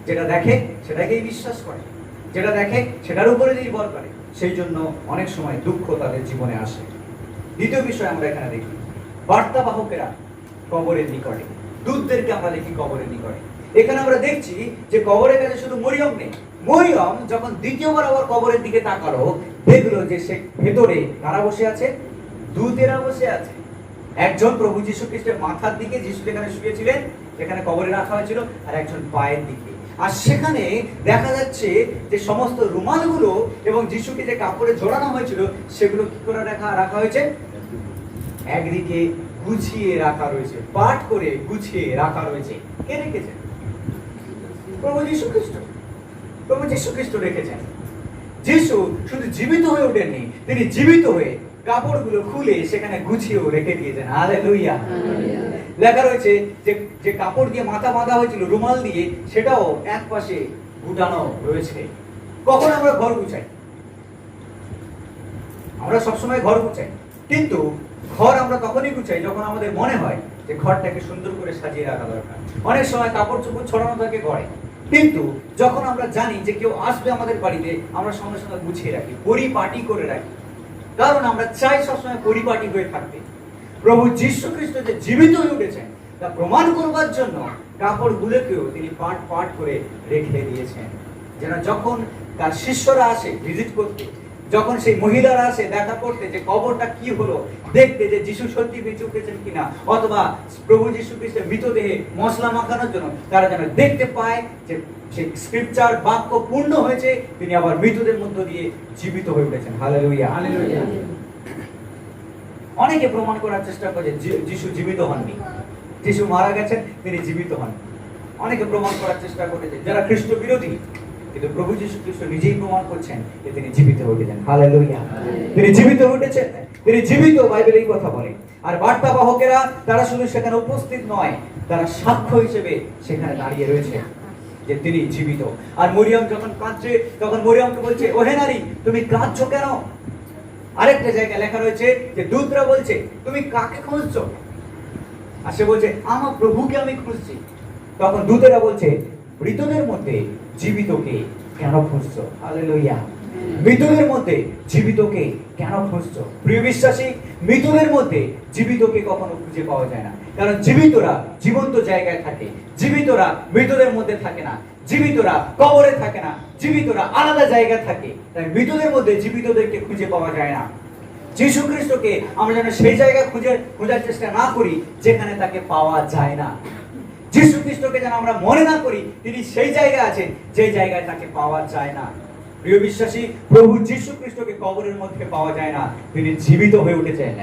যেটা দেখে সেটাকেই বিশ্বাস করে, যেটা দেখে সেটার উপরে নির্ভর করে। সেই জন্য অনেক সময় দুঃখ তাদের জীবনে আসে। দ্বিতীয় বিষয় আমরা এখানে দেখি, বার্তাবাহকেরা কবরের নিকটে, দূতদেরকে আমরা দেখি কবরের নিকটে। এখানে আমরা দেখছি যে কবরের কাছে শুধু মরিয়ম নেই। মরিয়ম যখন দ্বিতীয়বার আবার কবরের দিকে তাকালো, দেখলো যে সে ভেতরে কারা বসে আছে? দূতেরা বসে আছে। একজন প্রভু যীশু খ্রিস্টের মাথার দিকে, যীশু যেখানে শুয়েছিলেন সেখানে কবরে রাখা হয়েছিল, আর একজন পায়ের দিকে। আর সেখানে দেখা যাচ্ছে যে সমস্ত রুমালগুলো এবং যিশুকে যে কাপড়ে জড়ানো হয়েছিল সেগুলো কি করে রাখা হয়েছে? একদিকে গুছিয়ে রাখা রয়েছে, পাট করে গুছিয়ে রাখা রয়েছে। কে রেখেছেন? প্রভু যীশু খ্রিস্ট। প্রভু যীশু খ্রিস্ট রেখেছেন। যিশু শুধু জীবিত হয়ে ওঠেননি, তিনি জীবিত হয়ে কাপড়গুলো খুলে সেখানে গুছিয়েও রেখে দিয়েছেন। হালেলুয়া। লেখা রয়েছে যে যে কাপড় দিয়ে মাথা বাঁধা হয়েছিল রুমাল দিয়ে, সেটাও এক পাশে গুটানো রয়েছে। কখন আমরা ঘর গুছাই? আমরা সবসময় ঘর গুছাই, কিন্তু ঘর আমরা তখনই গুছাই যখন আমাদের মনে হয় যে ঘরটাকে সুন্দর করে সাজিয়ে রাখা দরকার। অনেক সময় কাপড় চোপড় ছড়ানো থাকে ঘরে, কিন্তু যখন আমরা জানি যে কেউ আসবে আমাদের বাড়িতে, আমরা সঙ্গে সঙ্গে গুছিয়ে রাখি, পরিপাটি করে রাখি। কারণ আমরা চাই সবসময় পরিপাটি হয়ে থাকতে। প্রভু যীশু খ্রিস্ট যে জীবিত হয়ে উঠেছেন তা প্রমাণ করবার জন্য কাপড়গুলোকেও তিনি পাট পাট করে রেখে দিয়েছেন, যেন যখন তার শিষ্যরা আসে ভিজিট করতে, যখন সেই মহিলারা আসে দেখা করতে যে কবরটা কি হলো, দেখতে যে যিশু সত্যি বেঁচে উঠেছেন কিনা, অথবা প্রভু যীশু খ্রিস্টের মৃতদেহে মশলা মাখানোর জন্য তারা যেন দেখতে পায় যে সেই স্ক্রিপচার বাক্য পূর্ণ হয়েছে, তিনি আবার মৃতদের মধ্য দিয়ে জীবিত হয়ে উঠেছেন। Hallelujah, hallelujah. অনেকে প্রমাণ করার চেষ্টা করে যিশু জীবিত হননি, যিশু মারা গেছেন, তিনি জীবিত হন। অনেকে প্রমাণ করার চেষ্টা করেছে যারা খ্রিস্ট বিরোধী, কিন্তু প্রভু যীশু খ্রিস্ট নিজেই প্রমাণ করছেন যে তিনি জীবিত হয়ে উঠেছেন। হালেলুয়া। তিনি জীবিত হয়ে উঠেছেন, তিনি জীবিত, বাইবেল এই কথা বলে। আর বার্তাবাহকেরা তারা শুধু সেখানে উপস্থিত নয়, তারা সাক্ষ্য হিসেবে সেখানে দাঁড়িয়ে রয়েছে যে তিনি জীবিত। আর মরিয়ম যখন কাঁদছে, তখন মরিয়মকে বলছে, ওহে নারী, তুমি কাঁদছো কেন? আরেকটা জায়গায় লেখা রয়েছে যে দূতরা বলছে, তুমি কাকে খুঁজছো? আর সে বলছে, আমার প্রভুকে আমি খুঁজছি। তখন দূতেরা বলছে, মৃতদের মধ্যে জীবিতকে কেন খুঁজছো? হালেলুয়া। মৃতদের মধ্যে জীবিতকে কেন খুঁজছো? প্রিয় বিশ্বাসী, মৃতদের মধ্যে জীবিতকে কখনো খুঁজে পাওয়া যায় না। কারণ জীবিতরা জীবন্ত জায়গায় থাকে, জীবিতরা মৃতদের মধ্যে থাকে না, জীবিতরা কবরে থাকে না, জীবিতরা আলাদা জায়গায় থাকে। তাই মৃতদের মধ্যে জীবিতদেরকে খুঁজে পাওয়া যায় না। যীশু খ্রিস্টকে আমরা যেন সেই জায়গায় খোঁজার চেষ্টা না করি যেখানে তাকে পাওয়া যায় না। যীশু খ্রিস্টকে যেন আমরা মনে না করি তিনি সেই জায়গায় আছেন যে জায়গায় তাকে পাওয়া যায় না। প্রিয় বিশ্বাসী, প্রভু যীশু খ্রিস্টকে কবরের মধ্যে পাওয়া যায় না, তিনি জীবিত হয়ে উঠেছেন।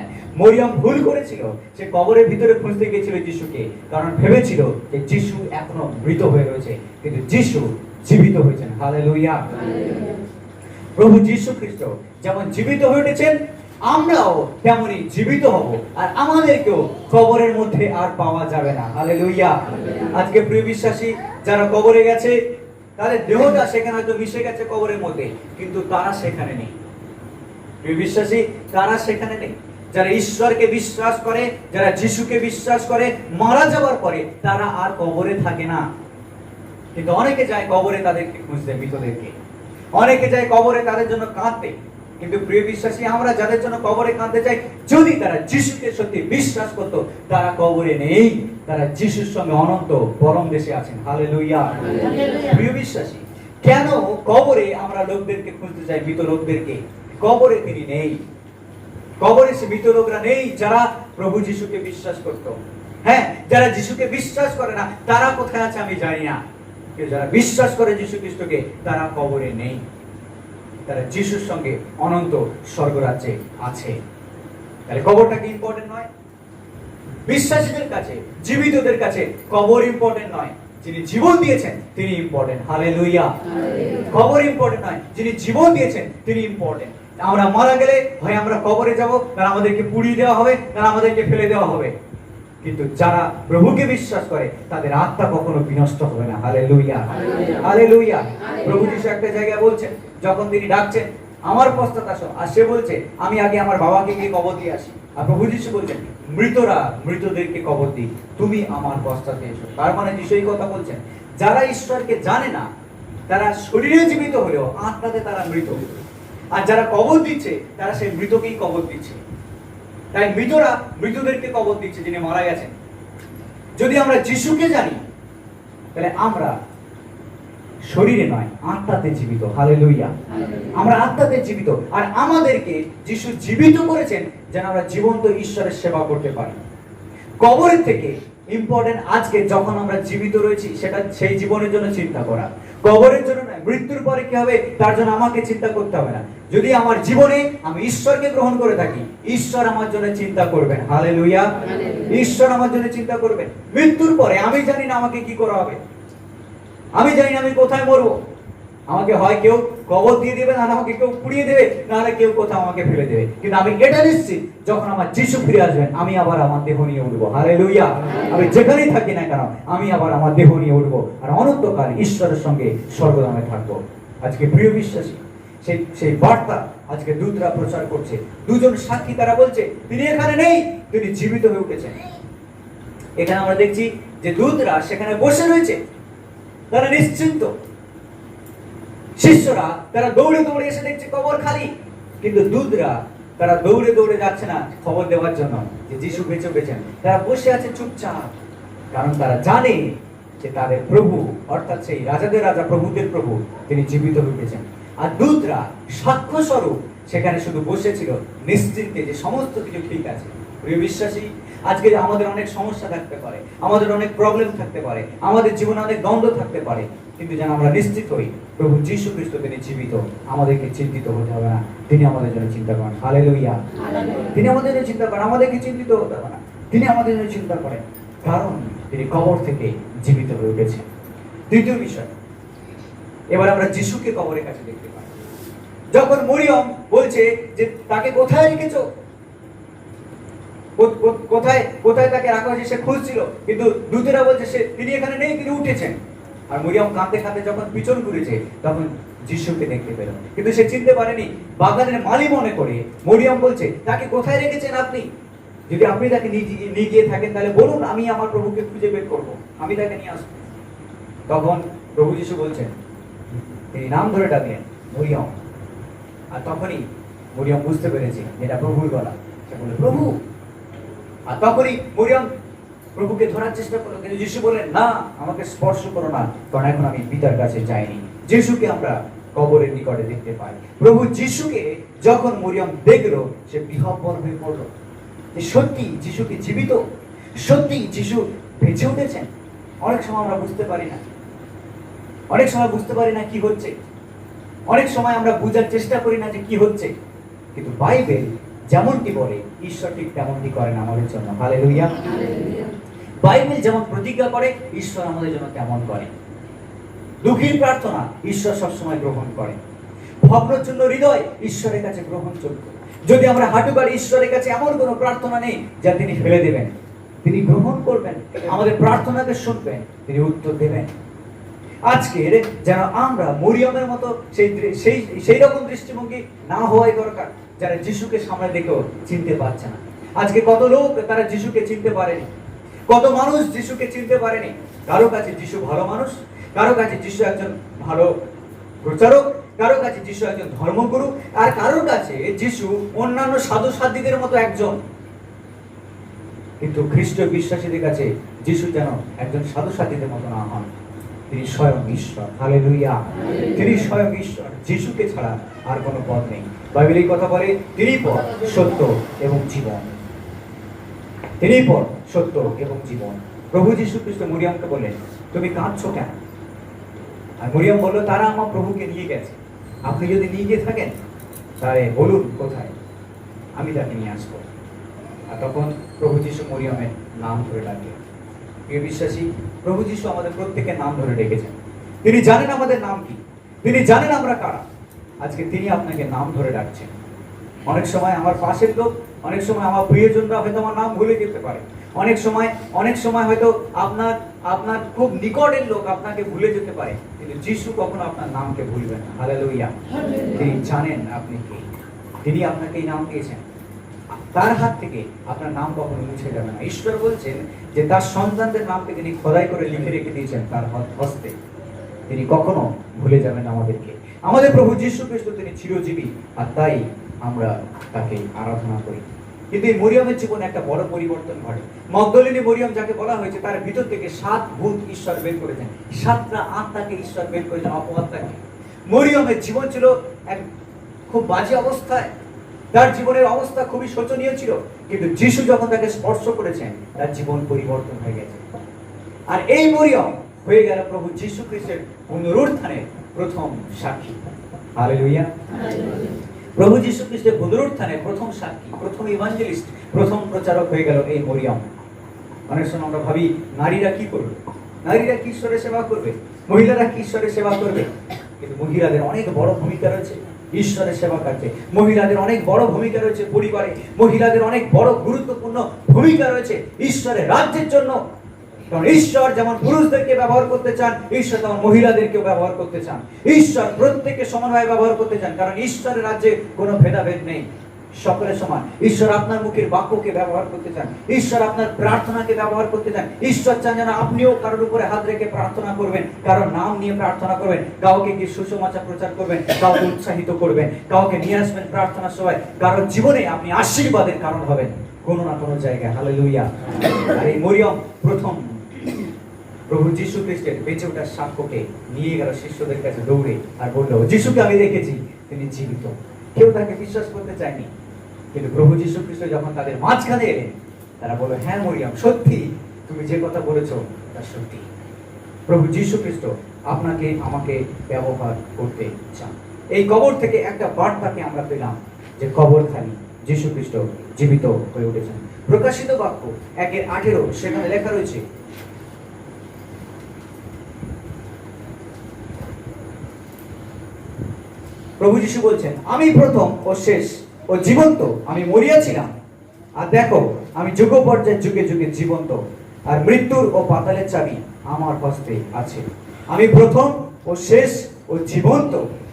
মরিয়ম ভুল করেছিল, সে কবরের ভিতরে খুঁজতে গিয়েছিল যিশুকে, কারণ ভেবেছিল যে যিশু এখনো মৃত হয়ে রয়েছে, কিন্তু যিশু জীবিত হয়েছেন। হালেলুয়া। প্রভু যীশু খ্রিস্ট যেমন জীবিত হয়ে উঠেছেন, আমরাও তেমনি জীবিত হব, আর আমাদেরকেও কবরের মধ্যে আর পাওয়া যাবে না। হালেলুয়া। আজকে প্রিয় বিশ্বাসী, যারা কবরে গেছে তাদের দেহটা সেখানে হয়তো মিশে গেছে কবরের মধ্যে, কিন্তু তারা সেখানে নেই। প্রিয় বিশ্বাসী, তারা সেখানে নেই। যারা ঈশ্বরকে বিশ্বাস করে, যারা যিশুকে বিশ্বাস করে, মারা যাওয়ার পরে তারা আর কবরে থাকে না। কিন্তু অনেকে যায় কবরে তাদেরকে খুঁজতে, মৃতদেরকে। অনেকে যায় কবরে তাদের জন্য কাঁদতে। কিন্তু প্রিয় বিশ্বাসী, আমরা যাদের জন্য কবরে কাঁদতে চাই, যদি তারা যিশুকে সত্যি বিশ্বাস করতো, তারা কবরে নেই, তারা যিশুর সঙ্গে অনন্ত পরম দেশে আছেন। হালেলুয়া। প্রিয় বিশ্বাসী, কেন কবরে আমরা লোকদেরকে খুঁজতে চাই, মৃত লোকদেরকে? কবরে তিনি নেই। কবরে সে মৃত লোকরা নেই যারা প্রভু যিশুকে বিশ্বাস করত। হ্যাঁ, যারা যিশুকে বিশ্বাস করে না তারা কোথায় আছে আমি জানি না, কিন্তু যারা বিশ্বাস করে যিশু খ্রিস্টকে তারা কবরে নেই, তারা যিশুর সঙ্গে অনন্ত স্বর্গরাজ্যে আছে। তাহলে কবরটা কি ইম্পর্টেন্ট নয়? বিশ্বাসীদের কাছে, জীবিতদের কাছে কবর ইম্পর্টেন্ট নয়, যিনি জীবন দিয়েছেন তিনি ইম্পর্টেন্ট। হালেলুয়া। কবর ইম্পর্টেন্ট নয়, যিনি জীবন দিয়েছেন তিনি ইম্পর্টেন্ট। আমরা মারা গেলে হয় আমরা কবরে যাব, তারা আমাদেরকে পুড়িয়ে দেওয়া হবে, তারা আমাদেরকে ফেলে দেওয়া হবে, কিন্তু যারা প্রভুকে বিশ্বাস করে তাদের আত্মা কখনো বিনষ্ট হবে না। হালেলুয়া। হালেলুয়া। প্রভু যিশু একটা জায়গায় বলছেন, যখন তিনি ডাকছেন আমার পশ্চাৎ আসো, আর সে বলছে আমি আগে আমার বাবাকে গিয়ে কবর দিয়ে আসি। আর প্রভু যিশু বলছেন মৃতরা মৃতদেরকে কবর দিই, তুমি আমার পশ্চাতে এসো। তার মানে যিশু এই কথা বলছেন, যারা ঈশ্বরকে জানে না তারা শরীরে জীবিত হলেও আত্মাতে তারা মৃত, আর যারা কবর দিচ্ছে তারা সেই মৃতকেই কবর দিচ্ছে। তাই মৃতরা মৃতদেরকে কবর দিচ্ছে যিনি মারা গেছেন। যদি আমরা যিশুকে জানি তাহলে আমরা শরীরে নয় আত্মাতে জীবিত। হালেলুয়া। আমরা আত্মাতে জীবিত, আর আমাদেরকে যিশু জীবিত করেছেন যেন আমরা জীবন্ত ঈশ্বরের সেবা করতে পারি। কবরের থেকে ইম্পর্টেন্ট আজকে যখন আমরা জীবিত রয়েছি সেটা সেই জীবনের জন্য চিন্তা করা, কবরের জন্য নয়। মৃত্যুর পরে কি হবে তার জন্য আমাকে চিন্তা করতে হবে না। যদি আমার জীবনে আমি ঈশ্বরকে গ্রহণ করে থাকি, ঈশ্বর আমার জন্য চিন্তা করবেন। হালেলুয়া। ঈশ্বর আমার জন্য চিন্তা করবেন। মৃত্যুর পরে আমি জানি না আমাকে কি করা হবে, আমি জানি না আমি কোথায় মরবো। আমাকে হয় কেউ কবর দিয়ে দেবে, না আমাকে কেউ পুড়িয়ে দেবে, নাহলে কেউ কোথাও আমাকে ফেলে দেবে। কিন্তু আমি এটা নিশ্চিত, যখন আমার যিশু ফিরে আসবেন আমি আবার আমার দেহ নিয়ে উঠবো। হালেলুয়া। আমি যেখানেই থাকি না কেন আমি আবার আমার দেহ নিয়ে উঠবো, আর অনন্তকাল ঈশ্বরের সঙ্গে স্বর্গধামে থাকবো। আজকে প্রিয় বিশ্বাসী, সেই বার্তা আজকে দূতরা প্রচার করছে। দুজন সাক্ষী তারা বলছে তিনি এখানে নেই, তিনি জীবিত হয়ে উঠেছেন। এখানে আমরা দেখছি যে দূতরা সেখানে বসে রয়েছে, তারা নিশ্চিন্ত। শিষ্যরা তারা দৌড়ে দৌড়ে এসে দেখছে কবর খালি, কিন্তু দূতরা তারা দৌড়ে দৌড়ে যাচ্ছে না খবর দেওয়ার জন্য যে যিশু বেঁচে উঠেছেন। তারা বসে আছে চুপচাপ, কারণ তারা জানে যে তাদের প্রভু, অর্থাৎ সেই রাজাদের রাজা প্রভুদের প্রভু, তিনি জীবিত উঠেছেন। আর দূতরা সাক্ষ্য স্বরূপ সেখানে শুধু বসেছিল নিশ্চিন্তে যে সমস্ত কিছু ঠিক আছে। প্রিয় বিশ্বাসী, আজকে আমাদের অনেক সমস্যা থাকতে পারে, আমাদের অনেক প্রবলেম থাকতে পারে, আমাদের জীবনে অনেক দ্বন্দ্ব থাকতে পারে, কিন্তু যেন আমরা নিশ্চিত হই প্রভু যীশু খ্রিস্ট তিনি জীবিত। আমাদেরকে চিন্তিত হতে হবে না, তিনি আমাদের জন্য চিন্তা করেন। হালেলুয়া। তিনি আমাদের জন্য চিন্তা করেন, আমাদেরকে চিন্তিত হতে হবে না, তিনি আমাদের জন্য চিন্তা করেন, কারণ তিনি কবর থেকে জীবিত হয়ে উঠেছেন। দ্বিতীয় বিষয়, এবার আমরা যিশুকে কবরের কাছে দেখতে পাই। যখন মরিয়ম বলছে যে তাকে কোথায় রেখেছো, কোথায় কোথায় তাকে রাখা হয়েছে সে খুঁজছিল, কিন্তু দূতেরা বলছে তিনি এখানে নেই, তিনি উঠেছেন। আর মরিয়ম কাঁদতে কাঁদতে যখন পিছন ঘুরেছে তখন যিশুকে দেখতে পেল, কিন্তু সে চিনতে পারেনি। বাগানের মালি মনে করে মরিয়ম বলছে তাকে কোথায় রেখেছেন আপনি? যদি আপনি তাকে নিয়ে গিয়ে থাকেন তাহলে বলুন, আমি আমার প্রভুকে খুঁজে বের করবো, আমি তাকে নিয়ে আসবো। তখন প্রভু যিশু বলছেন, তিনি নাম ধরে ডাকলেন মরিয়ম। আর তখনই মরিয়ম বুঝতে পেরেছে এটা প্রভুর গলা। সে বলল প্রভু। আর তখনই মরিয়ম প্রভুকে ধরার চেষ্টা করলো, কিন্তু যিশু বললেন না, আমাকে স্পর্শ করো না, কারণ এখন আমি পিতার কাছে যাইনি। যিশুকে আমরা কবরের নিকটে দেখতে পাই। প্রভু যিশুকে যখন মরিয়ম দেখলো সে বিহ্বল হয়ে পড়লো যে সত্যি যিশুকে জীবিত, সত্যি যিশু বেঁচে উঠেছেন। অনেক সময় আমরা বুঝতে পারি না, অনেক সময় বুঝতে পারি না কি হচ্ছে, অনেক সময় আমরা বোঝার চেষ্টা করি না যে কি হচ্ছে। কিন্তু বাইবেল যেমনটি বলে ঈশ্বর ঠিক তেমনটি করেন আমাদের জন্য। হালেলুয়া। বাইবেল যেমন প্রতিজ্ঞা করে ঈশ্বর আমাদের জন্য তেমন করে। দুঃখীর প্রার্থনা ঈশ্বর সবসময় গ্রহণ করে। ভগ্নচূর্ণ হৃদয় ঈশ্বরের কাছে গ্রহণযোগ্য। যদি আমরা হাঁটু গাড়ি ঈশ্বরের কাছে এমন কোনো প্রার্থনা নেই যা তিনি ফেলে দেবেন, তিনি গ্রহণ করবেন, আমাদের প্রার্থনাকে শুনবেন, তিনি উত্তর দেবেন। আজকের যেন আমরা মরিয়মের মতো সেই রকম দৃষ্টিভঙ্গি না হওয়াই দরকার, যারা যিশুকে সামনে দেখেও চিনতে পারছে না। আজকে কত লোক তারা যিশুকে চিনতে পারেনি, কত মানুষ যিশুকে চিনতে পারেনি। কারো কাছে যিশু ভালো মানুষ, কারো কাছে যিশু একজন ভালো প্রচারক, কারো কাছে যিশু একজন ধর্মগুরু, আর কারোর কাছে যিশু অন্যান্য সাধু সাধ্বীদের মতো একজন। কিন্তু খ্রিস্টীয় বিশ্বাসীদের কাছে যিশু যেন একজন সাধু সাধ্বীদের মতো না হন, তিনি স্বয়ং ঈশ্বর। হালেলুয়া। তিনি স্বয়ং ঈশ্বর, যিশুকে ছাড়া আর কোনো পথ নেই। বাইবেল এই কথা বলে, তিনি পথ, সত্য এবং জীবন। তিনি পথ, সত্য এবং জীবন। প্রভু যীশু খ্রিস্ট মরিয়মকে বললেন, তুমি কাঁদছো কেন? আর মরিয়ম বলল, তারা আমার প্রভুকে নিয়ে গেছে। আপনি যদি নিয়ে গিয়ে থাকেন তাহলে বলুন কোথায়, আমি তাকে নিয়ে আসবো। আর তখন প্রভু যীশু মরিয়মের নাম ধরে ডাকলেন। প্রিয় বিশ্বাসী, প্রভু যীশু আমাদের প্রত্যেকের নাম ধরে ডেকেছেন। তিনি জানেন আমাদের নাম কি, তিনি জানেন আমরা কারা। আজকে তিনি আপনাকে নাম ধরে ডাকছেন। অনেক সময় আমার পাশের লোক, অনেক সময় আমার প্রিয়জনরা হয়তো আমার নাম ভুলে যেতে পারে। অনেক সময় হয়তো আপনার খুব নিকটের লোক আপনাকে ভুলে যেতে পারে, কিন্তু যিশু কখনো আপনার নামকে ভুলবেন না। হালেলুয়া। তিনি জানেন আপনি কে, তিনি আপনাকে এই নাম দিয়েছেন। তার হাত থেকে আপনার নাম কখনো মুছে যাবে না। ঈশ্বর বলছেন যে তার সন্তানদের নামকে তিনি খোদাই করে লিখে রেখে দিয়েছেন তার হস্তে। তিনি কখনো ভুলে যাবেন আমাদেরকে। আমাদের প্রভু যীশু খ্রিস্ট তিনি চিরজীবী, আর তাই আমরা তাকে আরাধনা করি। কিন্তু এই মরিয়মের জীবনে একটা বড় পরিবর্তন ঘটে। মগদলিনী মরিয়ম যাকে বলা হয়েছে, তার ভিতর থেকে 7 ভূত ঈশ্বর বের করেছেন, 7টা আত্মাকে ঈশ্বর বের করেছেন, অপআত্মাকে। মরিয়মের জীবন ছিল এক খুব বাজে অবস্থায়, তার জীবনের অবস্থা খুবই শোচনীয় ছিল, কিন্তু যিশু যখন তাকে স্পর্শ করেছেন তার জীবন পরিবর্তন হয়ে গেছে। আর এই মরিয়ম হয়ে গেল প্রভু যীশু খ্রিস্টের পুনরুত্থানের প্রথম সাক্ষী। হালেলুয়া। প্রভু যীশু খ্রিস্টের পুনরুত্থানের প্রথম সাক্ষী, প্রথম ইভাঞ্জেলিস্ট, প্রথম প্রচারক হয়ে গেল এই মরিয়ম। অনেক সময় আমরা ভাবি নারীরা কি করবে, নারীরা কি ঈশ্বরের সেবা করবে, মহিলারা কি ঈশ্বরের সেবা করবে। কিন্তু মহিলাদের অনেক বড় ভূমিকা রয়েছে ঈশ্বরের সেবা কার্যে। মহিলাদের অনেক বড় ভূমিকা রয়েছে পরিবারে। মহিলাদের অনেক বড় গুরুত্বপূর্ণ ভূমিকা রয়েছে ঈশ্বরের রাজ্যের জন্য। কারণ ঈশ্বর যেমন পুরুষদেরকে ব্যবহার করতে চান, ঈশ্বর তেমন মহিলাদেরকেও ব্যবহার করতে চান। ঈশ্বর প্রত্যেককে সমানভাবে ব্যবহার করতে চান, কারণ ঈশ্বরের রাজ্যে কোনো ভেদাভেদ নেই, সকলের সমান। ঈশ্বর আপনার মুখের বাক্যকে ব্যবহার করতে চান, ঈশ্বর আপনার প্রার্থনাকে ব্যবহার করতে চান। ঈশ্বর চান যেন আপনিও কারোর উপরে হাত রেখে প্রার্থনা করবেন, কারোর নাম নিয়ে প্রার্থনা করবেন, কাউকে কি সুসমাচার প্রচার করবেন, কাউকে উৎসাহিত করবেন, কাউকে নিয়ে আসবেন প্রার্থনার সভায়, কারোর জীবনে আপনি আশীর্বাদের কারণ হবেন কোনো না কোনো জায়গায়। হালেলুয়া। আর এই মরিয়ম প্রথম প্রভু যীশু খ্রিস্টের বেঁচে ওঠার সাক্ষ্যকে নিয়ে গেল শিষ্যদের কাছে দৌড়ে, আর বলল, যিশুকে আমি দেখেছি, তিনি জীবিত। কেউ তাকে বিশ্বাস করতে চায়নি, কিন্তু প্রভু যীশু খ্রিস্ট যখন তাদের মাঝখানে এলেন, তারা বলল, হ্যাঁ মরিয়ম, সত্যি তুমি যে কথা বলেছো তা সত্যি। প্রভু যীশু খ্রিস্ট আপনাকে আমাকে ব্যবহার করতে চান। এই কবর থেকে একটা বার্তাকে আমরা পেলাম যে কবর খালি, যীশু খ্রিস্ট জীবিত হয়ে উঠেছেন। প্রকাশিত বাক্য 1:18 সেখানে লেখা রয়েছে, প্রভু যীশু বলছেন, আমি প্রথম ও শেষ ও জীবন্ত, আমি মরিয়াছিলাম, আর দেখো আমি যুগ পর্যায়ে যুগে যুগে জীবন্ত, আর মৃত্যুর ও পাতালের চাবি আমার হস্তে আছে। আমি প্রথম ও শেষ ও জীবন্ত,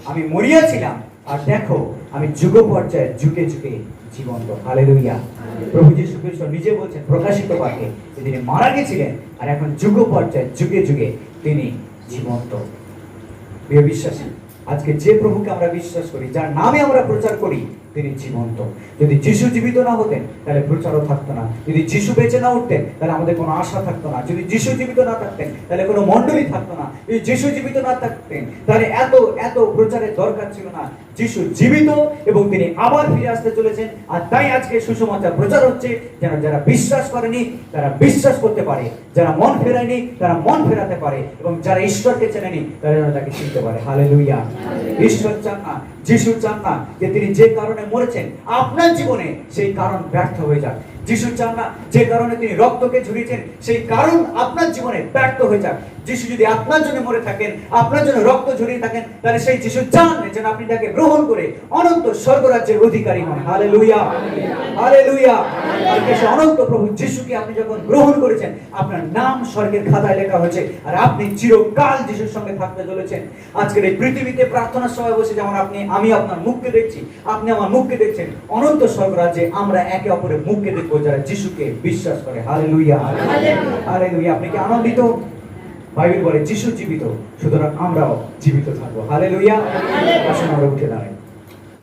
আমি মরিয়াছিলাম, আর দেখো আমি যুগ পর্যায়ে যুগে যুগে জীবন্ত। হালেলুয়া। প্রভু যীশু খ্রিস্ট নিজে বলছেন প্রকাশিত বাক্যে যে তিনি মারা গেছিলেন, আর এখন যুগ পর্যায়ে যুগে যুগে তিনি জীবন্ত। প্রিয় বিশ্বাসী, আজকে যে প্রভুকে আমরা বিশ্বাস করি, যার নামে আমরা প্রচার করি, তিনি জীবন্ত। যদি যিশু জীবিত না হতেন তাহলে প্রচারও থাকতো না। যদি যিশু বেঁচে না উঠতেন তাহলে আমাদের কোনো আশা থাকতো না। যদি যিশু জীবিত না থাকতেন তাহলে কোনো মণ্ডলী থাকতো না। যদি যিশু জীবিত না থাকতেন তাহলে এত এত প্রচারের দরকার ছিল না। যিশু জীবিত এবং তিনি আবার ফিরে আসতে চলেছেন। আর তাই আজকে সুসমাচার প্রচার হচ্ছে, যেন যারা বিশ্বাস করেনি তারা বিশ্বাস করতে পারে, যারা মন ফেরায়নি তারা মন ফেরাতে পারে, এবং যারা ঈশ্বরকে চেনেনি তারা যেন তাকে চিনতে পারে। হালেলুয়া। ঈশ্বর চান না, যিশু চান না যে তিনি যে কারণে মরেছেন আপনার জীবনে সেই কারণ ব্যর্থ হয়ে যাক। যিশু চান না যে কারণে তিনি রক্তকে ঝরিয়েছেন সেই কারণ আপনার জীবনে ব্যর্থ হয়ে যাক। যিশু যদি আপনার জন্য মরে থাকেন, আপনার জন্য রক্ত ঝরিয়ে থাকেন, তাহলে সেই যিশু চান যেন আপনি তাকে গ্রহণ করে অনন্ত স্বর্গরাজ্যের অধিকারী হন। Hallelujah, hallelujah. আর সেই অনন্ত প্রভু যিশুকে আপনি যখন গ্রহণ করেছেন, আপনার নাম স্বর্গের খাতায় লেখা হয়েছে, আর আপনি চিরকাল যিশুর সঙ্গে থাকতে চলেছেন। আজকের এই পৃথিবীতে প্রার্থনার সময় বসে যেমন আমি আপনার মুখকে দেখছি, আপনি আমার মুখকে দেখছেন, অনন্ত স্বর্গরাজ্যে আমরা একে অপরের মুখকে দেখবো যারা যিশুকে বিশ্বাস করে। Hallelujah, hallelujah. আপনি কি আনন্দিত? বাইবেল বলে যিশু জীবিত, সুতরাং আমরাও জীবিত থাকবো। হালেলুয়া। আসুন আমরা উঠে দাঁড়াই।